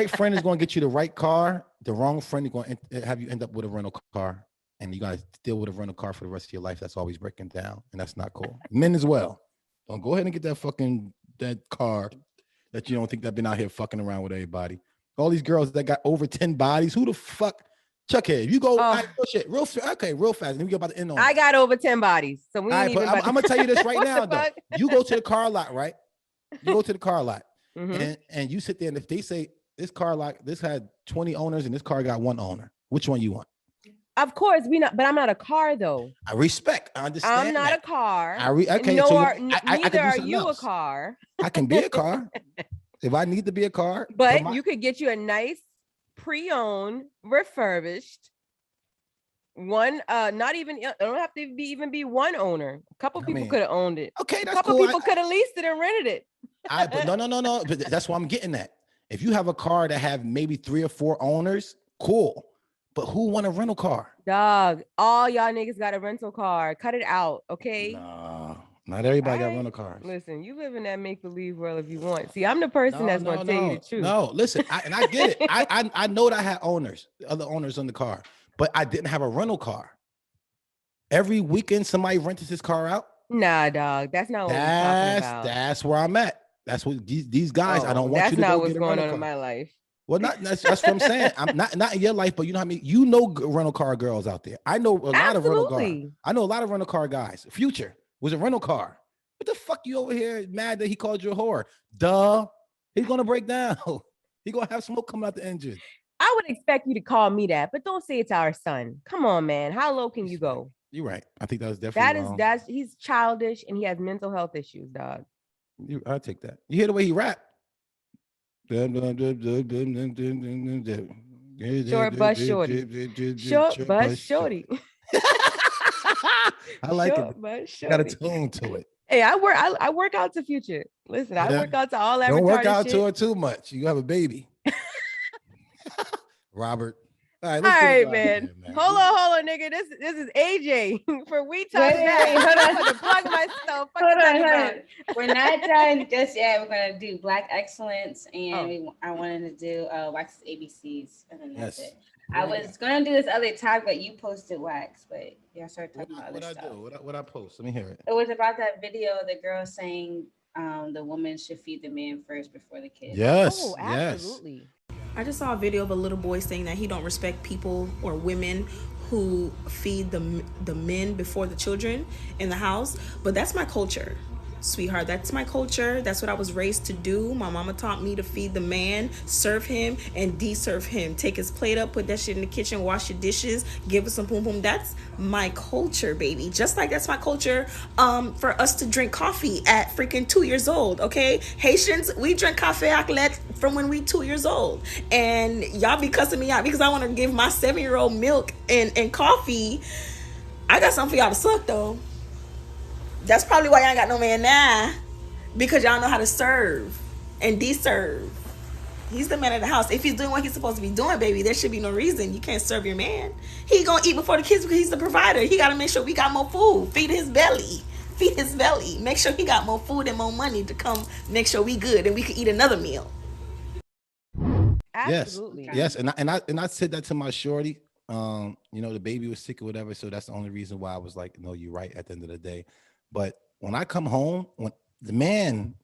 friend is going to get you the right car. The wrong friend is going to have you end up with a rental car. And you got to deal with a rental car for the rest of your life. That's always breaking down. And that's not cool. Men as well. Don't go ahead and get that car that you don't think that been out here fucking around with everybody. All these girls that got over 10 bodies. Who the fuck? Chuckhead, you go real fast. And then we go about to end on. I got over 10 bodies. So we ain't even I'm gonna tell you this right now, though. You go to the car lot, right? You go to the car lot, and you sit there, and if they say this car lot, this had 20 owners and this car got 1 owner, which one you want? Of course, but I'm not a car though. I understand. I'm not a car. Neither are you a car. I can be a car if I need to be a car. But you could get you a nice pre-owned, refurbished one. Not even it don't have to even be one owner. A couple people could have owned it. Okay, that's cool. A couple cool. people could have leased it and rented it. But no. But that's what I'm getting at. If you have a car that have maybe 3 or 4 owners, cool. But who want a rental car? Dog, all y'all niggas got a rental car. Cut it out, okay? No, not everybody got rental cars. Listen, you live in that make-believe world if you want. See, I'm the person that's going to tell you the truth. No, listen, I get it. I know that I had other owners on the car, but I didn't have a rental car. Every weekend, somebody rented his car out. Nah, dog, that's not what we're talking about. That's where I'm at. That's what these guys. I don't want you to go get a rental car. That's not what's going on in my life. Well, that's what I'm saying. I'm not in your life, but you know how many rental car girls out there. I know a lot of rental car. I know a lot of rental car guys. Future was a rental car. What the fuck you over here mad that he called you a whore? Duh. He's gonna break down. He's gonna have smoke coming out the engine. I would expect you to call me that, but don't say it to our son. Come on, man. How low can you go? You're right. I think that was definitely wrong. He's childish and he has mental health issues, dog. I'll take that. You hear the way he rap? Short bus shorty. Short bus shorty. I like it. Got a tune to it. Hey, I work out to Future. Listen, I work out to all that. Don't work out to her too much. You have a baby. Robert. All right, man. Hold on, nigga. This is AJ for We Talk Back. I'm gonna plug myself. Hold on. We're not done just yet. We're gonna do Black Excellence, and I wanted to do Wax's ABCs, and then that's it. I was gonna do this other topic, but you posted Wax, but yeah, I started talking about other stuff. What I post? Let me hear it. It was about that video of the girl saying the woman should feed the man first before the kid. Yes. Oh, absolutely. Yes. I just saw a video of a little boy saying that he don't respect people or women who feed the men before the children in the house. But that's my culture, sweetheart. That's my culture. That's what I was raised to do. My mama taught me to feed the man, serve him, and de-serve him. Take his plate up, put that shit in the kitchen, wash your dishes, give us some boom boom. That's my culture, baby. Just like that's my culture for us to drink coffee at freaking 2 years old, okay? Haitians, we drink cafe au lait from when we 2 years old. And y'all be cussing me out because I want to give my 7-year-old milk and coffee. I got something for y'all to suck, though. That's probably why y'all ain't got no man now. Because y'all know how to serve and de-serve. He's the man of the house. If he's doing what he's supposed to be doing, baby, there should be no reason you can't serve your man. He gonna eat before the kids because he's the provider. He gotta make sure we got more food. Feed his belly. feed his belly. Make sure he got more food and more money to come make sure we good and we could eat another meal. Absolutely. Yes. And I said that to my shorty. The baby was sick or whatever. So that's the only reason why I was like, no, you're right at the end of the day. But when I come home, when the man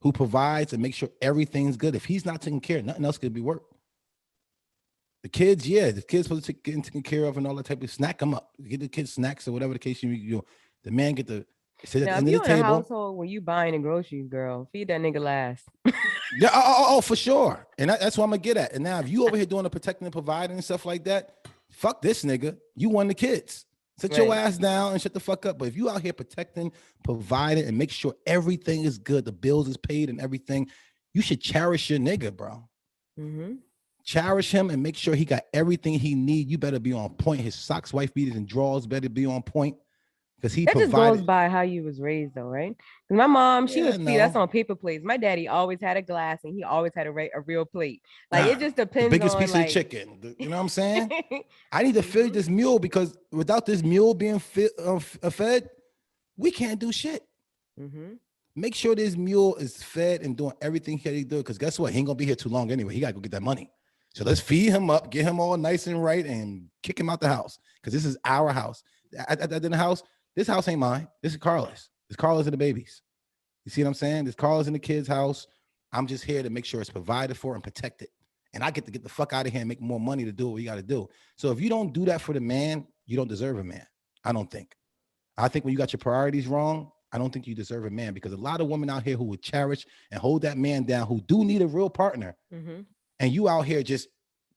who provides and makes sure everything's good, if he's not taking care, nothing else could be worked. The kids supposed to get taken care of and all that type of snack them up. Get the kids snacks or whatever the case you the man get the sit Now, at if the end you of in the a table. household where you buying the groceries, girl, feed that nigga last. Yeah, oh, for sure. And that's what I'm gonna get at. And now if you over here doing the protecting and providing and stuff like that, fuck this nigga. You won the kids. Sit your ass down and shut the fuck up. But if you out here protecting, providing, and make sure everything is good, the bills is paid and everything, you should cherish your nigga, bro. Mm-hmm. Cherish him and make sure he got everything he need. You better be on point. His socks, wife beaters, and drawers better be on point. Because he that provided. just goes by how you was raised, though, right? Because my mom, she would feed us on paper plates. My daddy always had a glass, and he always had a real plate. Like it just depends. The biggest on, piece of chicken. You know what I'm saying? I need to Mm-hmm. feed this mule because without this mule being fed, we can't do shit. Mm-hmm. Make sure this mule is fed and doing everything he do. Because guess what? He ain't gonna be here too long anyway. He gotta go get that money. So let's feed him up, get him all nice and right, and kick him out the house. Because this is our house. At the house. This house ain't mine. This is Carla's. It's Carla's and the babies. You see what I'm saying? This Carla's in the kids' house. I'm just here to make sure it's provided for and protected. And I get to get the fuck out of here and make more money to do what we got to do. So if you don't do that for the man, you don't deserve a man. I don't think. I think when you got your priorities wrong, I don't think you deserve a man because a lot of women out here who would cherish and hold that man down, who do need a real partner, and you out here just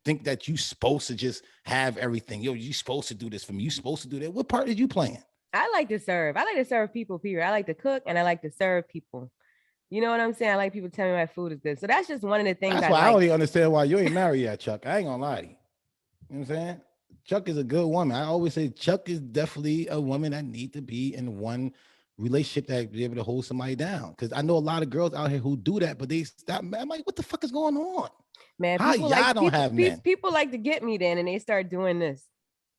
think that you supposed to just have everything. Yo, you supposed to do this for me. You supposed to do that. What part are you playing? I like to serve. I like to serve people, period. I like to cook and I like to serve people. You know what I'm saying? I like people telling me my food is good. So that's just one of the things. That's why I don't even understand why you ain't married yet, Chuck. I ain't gonna lie to you. You know what I'm saying? Chuck is a good woman. I always say Chuck is definitely a woman that need to be in one relationship that be able to hold somebody down. Because I know a lot of girls out here who do that, but they stop. I'm like, what the fuck is going on? Man, how y'all don't have men? People like to get me then, and they start doing this,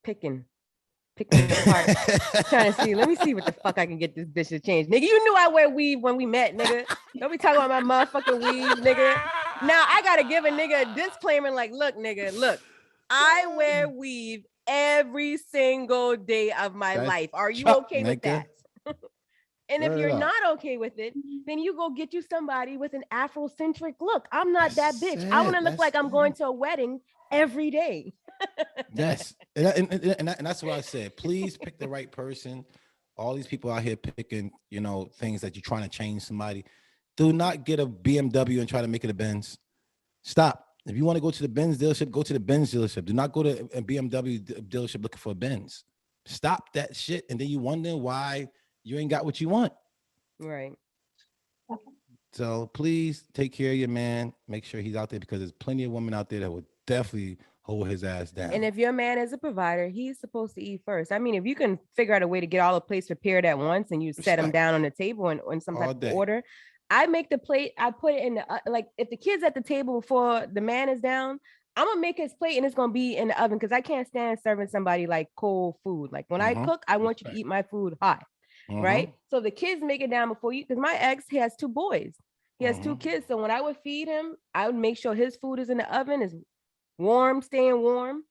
picking apart, trying to see. Let me see what the fuck I can get this bitch to change, nigga. You knew I wear weave when we met, nigga. Don't be talking about my motherfucking weave, nigga. Now I gotta give a nigga a disclaimer, like, look, nigga, look, I wear weave every single day of my life. Are you okay with that? And if you're not okay with it, then you go get you somebody with an Afrocentric look. I'm not that bitch. I want to look like I'm going to a wedding every day. Yes. And that's what I said. Please pick the right person. All these people out here picking, things that you're trying to change somebody. Do not get a BMW and try to make it a Benz. Stop. If you want to go to the Benz dealership, go to the Benz dealership. Do not go to a BMW dealership looking for a Benz. Stop that shit. And then you wonder why you ain't got what you want. Right. So please take care of your man. Make sure he's out there because there's plenty of women out there that would definitely hold his ass down. And if your man is a provider, he's supposed to eat first. I mean, if you can figure out a way to get all the plates prepared at once and you set them down on the table and in some type of order, I make the plate. I put it in the like if the kid's at the table before the man is down, I'm gonna make his plate and it's gonna be in the oven because I can't stand serving somebody like cold food. Like when I cook, I want you to eat my food hot. Right. So the kids make it down before you, because my ex, he has 2 boys. He has 2 kids. So when I would feed him, I would make sure his food is in the oven, is warm, staying warm,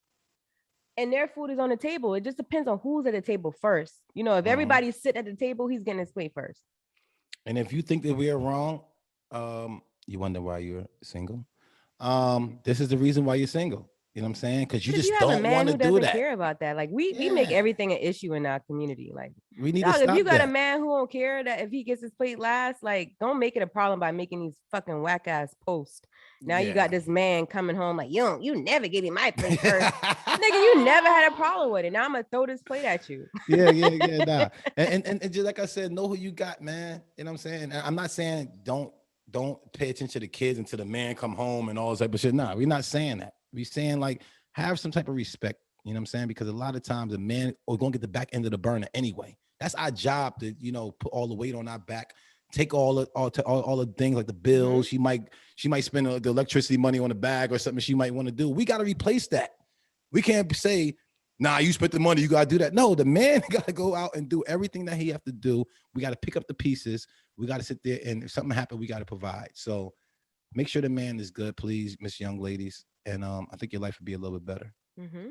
and their food is on the table. It just depends on who's at the table first. If everybody's sitting at the table, he's getting his plate first. And if you think that we are wrong, you wonder why you're single. This is the reason why you're single. You know what I'm saying? Because you just don't want to do that. Care about that. Like we make everything an issue in our community. Like we need to stop if you got that. a man who don't care that if he gets his plate last, like don't make it a problem by making these fucking whack ass posts. Now you got this man coming home like you never gave me my plate first. Nigga, you never had a problem with it. Now I'm gonna throw this plate at you. Yeah, nah. And just like I said, know who you got, man. You know what I'm saying? And I'm not saying don't pay attention to the kids until the man come home and all this type of shit. Nah, we're not saying that. We're saying like have some type of respect. You know what I'm saying? Because a lot of times a man are gonna get the back end of the burner anyway. That's our job to put all the weight on our back. Take all the things like the bills. She might spend the electricity money on the bag or something she might want to do. We got to replace that. We can't say nah, you spent the money, you gotta do that. No, the man gotta go out and do everything that he have to do. We gotta pick up the pieces. We gotta sit there, and if something happens, we gotta provide. So make sure the man is good, please, Miss Young Ladies, and I think your life would be a little bit better. Mm-hmm.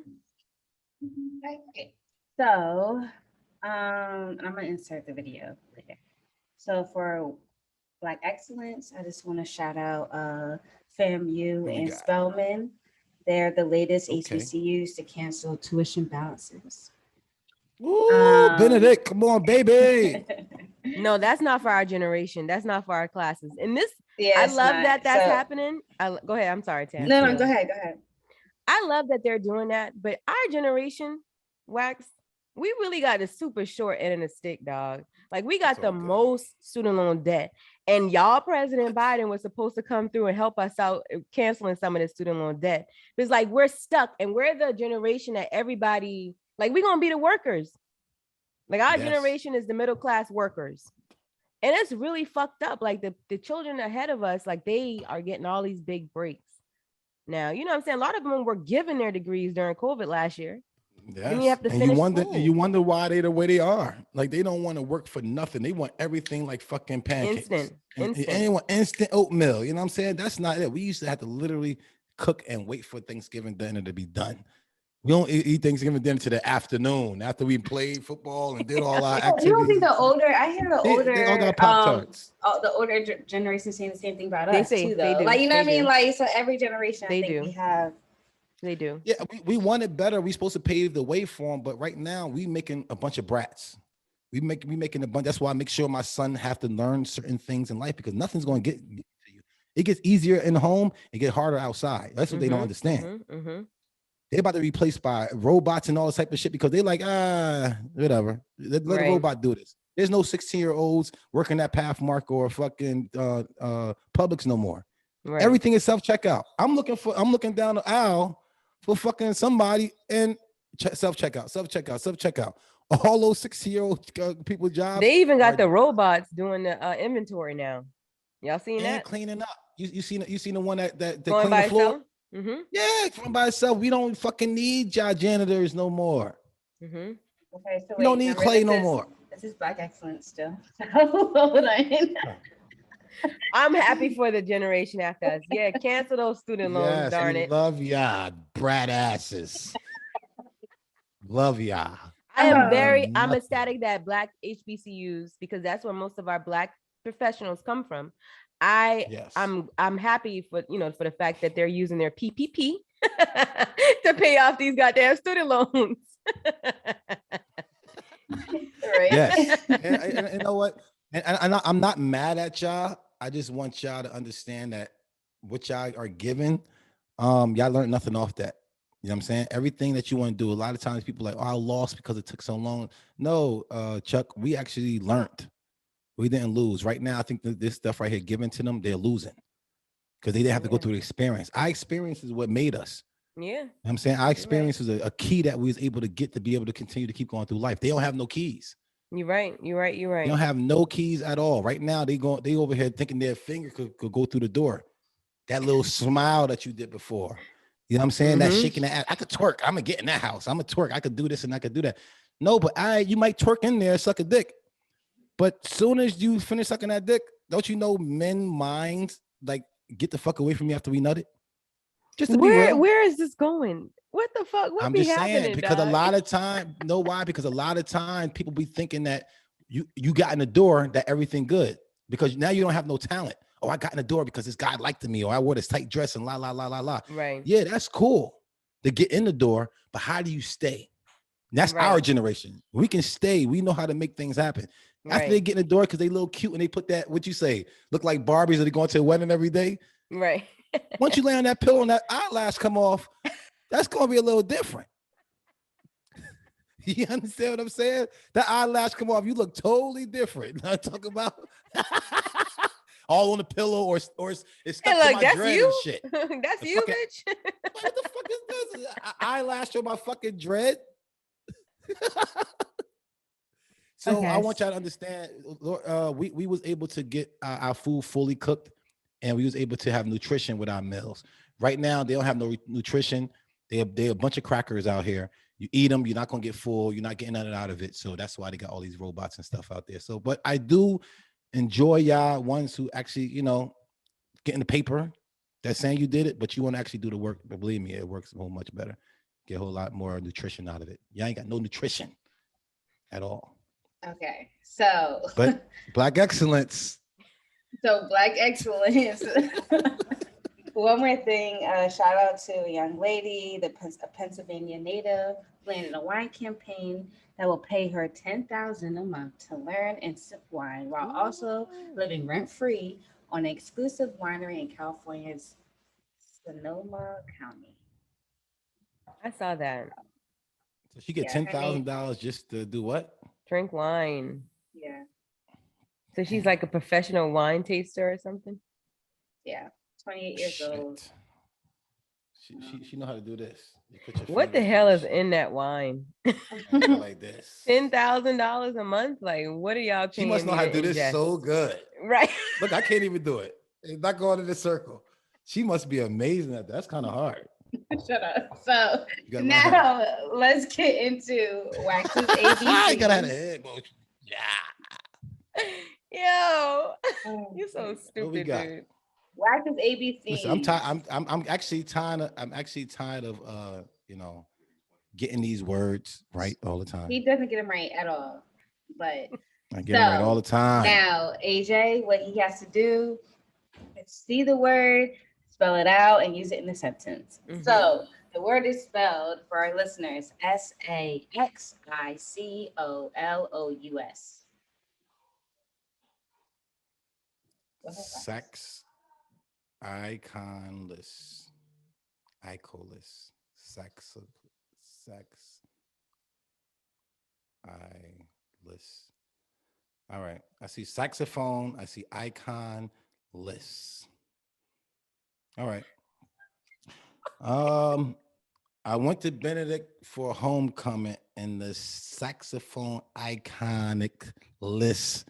Okay. So, and I'm gonna insert the video later. So for Black Excellence, I just want to shout out FAMU What we and got? Spelman. They're the latest Okay. HBCUs to cancel tuition balances. Ooh, Benedict, come on, baby. No, that's not for our generation. That's not for our classes. And this, Yeah, I it's love not. that that's So- happening. Go ahead. I'm sorry, Tam. No, go ahead. Go ahead. I love that they're doing that, but our generation, Wax, we really got the super short end of the stick, dog. Like we got It's the all good. most student loan debt, and y'all, President Biden was supposed to come through and help us out canceling some of the student loan debt. It's like we're stuck, and we're the generation that everybody like. We're gonna be the workers. Like our Yes. generation is the middle class workers. And it's really fucked up. Like the children ahead of us, like they are getting all these big breaks. Now, you know what I'm saying? A lot of them were given their degrees during COVID last year. Yes. you have to and finish you school. wonder why they the way they are. Like they don't want to work for nothing. They want everything like fucking pancakes. Instant. And they want instant oatmeal. You know what I'm saying? That's not it. We used to have to literally cook and wait for Thanksgiving dinner to be done. We don't eat Thanksgiving dinner to the afternoon after we played football and did all our activities. You don't think the older? I hear the older. They all got Pop-Tarts. The older generation saying the same thing about They us say- too, they though. do, Like you know they what I mean? do. Like so, every generation, They I think do. we have. They do. Yeah, we want it better. We supposed to pave the way for them, but right now we making a bunch of brats. We making a bunch. That's why I make sure my son have to learn certain things in life because nothing's going to get to you. It gets easier in the home and get harder outside. That's what they don't understand. They're about to be replaced by robots and all this type of shit because they like, whatever. Let Right. a robot do this. There's no 16-year-olds working at Pathmark or fucking Publix no more. Right. Everything is self-checkout. I'm looking down the aisle for fucking somebody and self-checkout. All those 16-year-old people jobs. They even got are- the robots doing the inventory now. Y'all seen and that? cleaning up. You seen the one that Going clean by the floor? itself? Mm-hmm. Yeah, from by itself. We don't fucking need janitors no more. Mm-hmm. Okay, so We don't need remember, Clay this no is- more. This is Black Excellence still. Hold on. I'm happy for the generation after us. Yeah, cancel those student loans, Yes, darn we it. love ya, brat asses. Love ya. I'm Nothing. ecstatic that Black HBCUs, because that's where most of our Black professionals come from. I'm happy for for the fact that they're using their PPP to pay off these goddamn student loans. Right. Yes. and you know what? And I'm not mad at y'all. I just want y'all to understand that what y'all are given, y'all learned nothing off that. You know what I'm saying? Everything that you want to do. A lot of times people are like, oh, I lost because it took so long. No, Chuck, we actually learned. We didn't lose. Right now, I think that this stuff right here given to them, they're losing because they didn't have to go through the experience. Our experience is what made us. Yeah. You know what I'm saying? Our experience was a key that we was able to get to be able to continue to keep going through life. They don't have no keys. You're right. They don't have no keys at all. Right now, they over here thinking their finger could go through the door. That little smile that you did before. You know what I'm saying? That shaking that ass. I could twerk. I'm gonna get in that house. I'm gonna twerk. I could do this and I could do that. No, but you might twerk in there, suck a dick. But soon as you finish sucking that dick, don't you know men minds like get the fuck away from me after we nutted? Just to be real. Where is this going? What the fuck? What I'm be just happening? saying because dog? a lot of time, know why? Because a lot of time people be thinking that you got in the door that everything good because now you don't have no talent. Oh, I got in the door because this guy liked me, or I wore this tight dress and la la la la la. Right. Yeah, that's cool to get in the door, but how do you stay? That's our generation. We can stay. We know how to make things happen. After they get in the door because they little cute and they put that, what you say, look like Barbies that they going to a wedding every day. Right. Once you lay on that pillow and that eyelash come off, that's going to be a little different. You understand what I'm saying? That eyelash come off, you look totally different. I'm talking about all on the pillow or it's stuck to my dread and shit. That's you, bitch. What the fuck is this? Eyelash on my fucking dread? So Okay. I want y'all to understand, we was able to get our food fully cooked and we was able to have nutrition with our meals. Right now, they don't have no nutrition. They're a bunch of crackers out here. You eat them, you're not gonna get full. You're not getting nothing out of it. So that's why they got all these robots and stuff out there. So, but I do enjoy y'all ones who actually, get in the paper that's saying you did it, but you want to actually do the work. But believe me, it works a whole much better. Get a whole lot more nutrition out of it. Y'all ain't got no nutrition at all. Okay, so But Black excellence. so Black excellence. One more thing, shout out to a young lady, a Pennsylvania native, planning a wine campaign that will pay her $10,000 a month to learn and sip wine while also living rent-free on an exclusive winery in California's Sonoma County. I saw that. So she get $10,000 just to do what? Drink wine. Yeah, So she's like a professional wine taster or something. yeah, 28 years old. She know how to do this. You put your What the fingers hell through is in that wine? and go like this. $10,000 a month? Like, what are y'all paying? She must know how to do this ingest? so good. Right. Look, I can't even do it. It's not going in the circle. She must be amazing at that. That's kind of hard. Shut up. So You gotta learn now let's get into Wax's ABC. You gotta have a head motion. Yeah. Yo, Oh, you're so What we stupid, got? dude. Wax's ABC. Listen, I'm tired. I'm actually tired of getting these words right all the time. He doesn't get them right at all. But I get it right all the time. now, AJ, what he has to do is see the word, spell it out, and use it in a sentence. Mhm. So the word is spelled for our listeners: SAXICOLOUS. Sex iconless. Icoless. Sex I-less. All right. I see saxophone. I see iconless. All right. I went to Benedict for homecoming, and the saxophone iconic list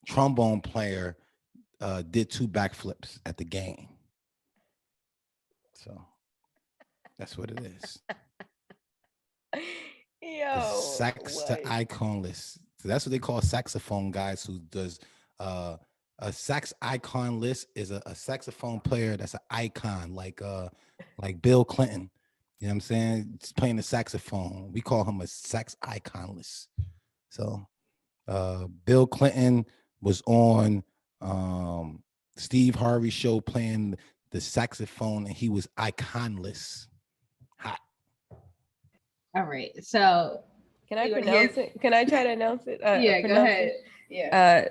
trombone player did 2 backflips at the game. So that's what it is. Yo, The sax to icon list. So that's what they call saxophone guys who does a sax icon list is a saxophone player that's an icon like Bill Clinton. You know what I'm saying? It's playing the saxophone. We call him a sax icon list. So Bill Clinton was on Steve Harvey's show playing the saxophone, and he was iconless. Hot. All right. So can I pronounce it? Can I try to announce it? Yeah, go ahead. Yeah.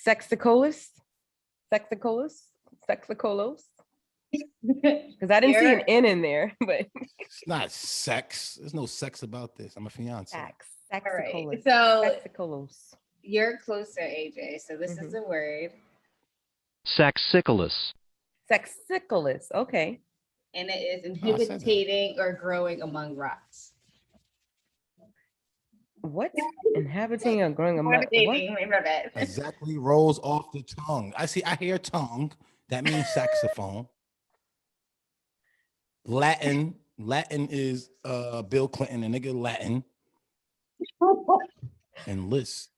Sexicolis. Because I didn't see an N in there, but it's not sex. There's no sex about this. I'm a fiance. All right. So Sexicolos. you're closer, AJ. So this is a word. Saxicolis. Sexicolis. Okay. And it is inhabitating or growing among rocks. What? Inhabiting or growing among what? Exactly rolls off the tongue. I hear tongue. That means saxophone. Latin is Bill Clinton, a nigga Latin. And list.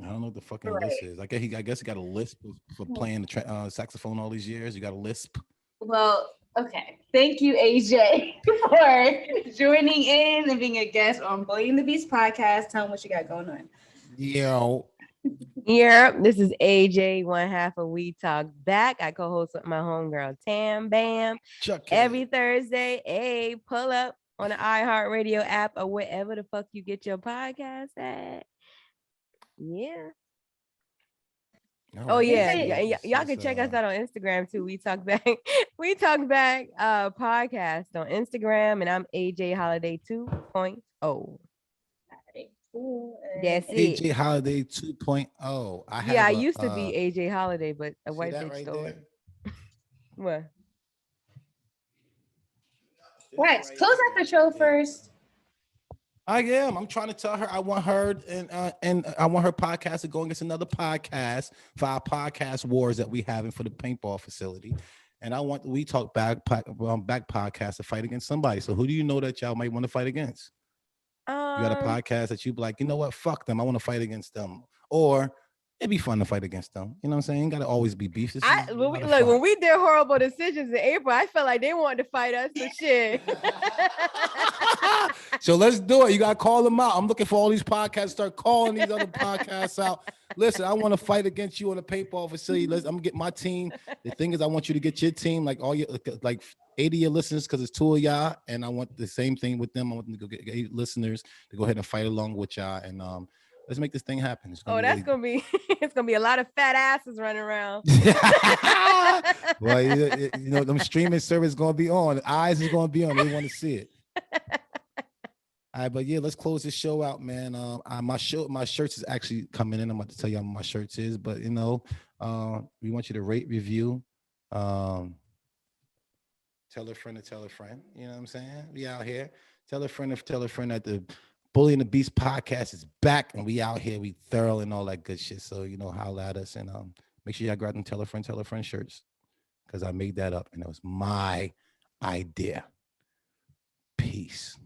I don't know what the fucking list is. I guess he got a lisp for playing the saxophone all these years. You got a lisp. Well, okay. Thank you, AJ, for joining in and being a guest on Bully and the Beast podcast. Tell them what you got going on. Yeah, this is AJ, one half of We Talk Back. I co-host with my homegirl Tam Bam every Thursday. Hey, pull up on the iHeartRadio app or wherever the fuck you get your podcast at. Yeah. Oh yeah, y'all can check us out on Instagram too. We Talk Back. We Talk Back podcast on Instagram, and I'm AJ Holiday 2.0. That's it. AJ Holiday 2.0. I used to be AJ Holiday, but a white bitch stole it. What? Wax, close out the show first. I am. I'm trying to tell her I want her and I want her podcast to go against another podcast for our podcast wars that we having for the paintball facility. And I want we talk back podcast to fight against somebody. So who do you know that y'all might want to fight against? You got a podcast that you be like, you know what? Fuck them. I want to fight against them. Or it'd be fun to fight against them. You know what I'm saying? Ain't gotta always be beef. This is a lot of fun. When we did horrible decisions in April, I felt like they wanted to fight us. So shit. So let's do it. You gotta call them out. I'm looking for all these podcasts. Start calling these other podcasts out. Listen, I want to fight against you on the paintball facility. I'm gonna get my team. The thing is, I want you to get your team, like all your 80 of your listeners, because it's 2 of y'all, and I want the same thing with them. I want them to go get 8 listeners to go ahead and fight along with y'all, and let's make this thing happen. That's gonna be it's gonna be a lot of fat asses running around. Well, you know, them streaming service gonna be on. The eyes is gonna be on. They want to see it. All right, but yeah, let's close this show out, man. My shirts is actually coming in. I'm about to tell you how my shirts is, but you know, we want you to rate, review, tell a friend to tell a friend. You know what I'm saying? We out here. Tell a friend that the Bully and the Beast podcast is back, and we out here. We thorough and all that good shit. So you know, holla at us, and make sure y'all grab them tell a friend shirts, because I made that up and it was my idea. Peace.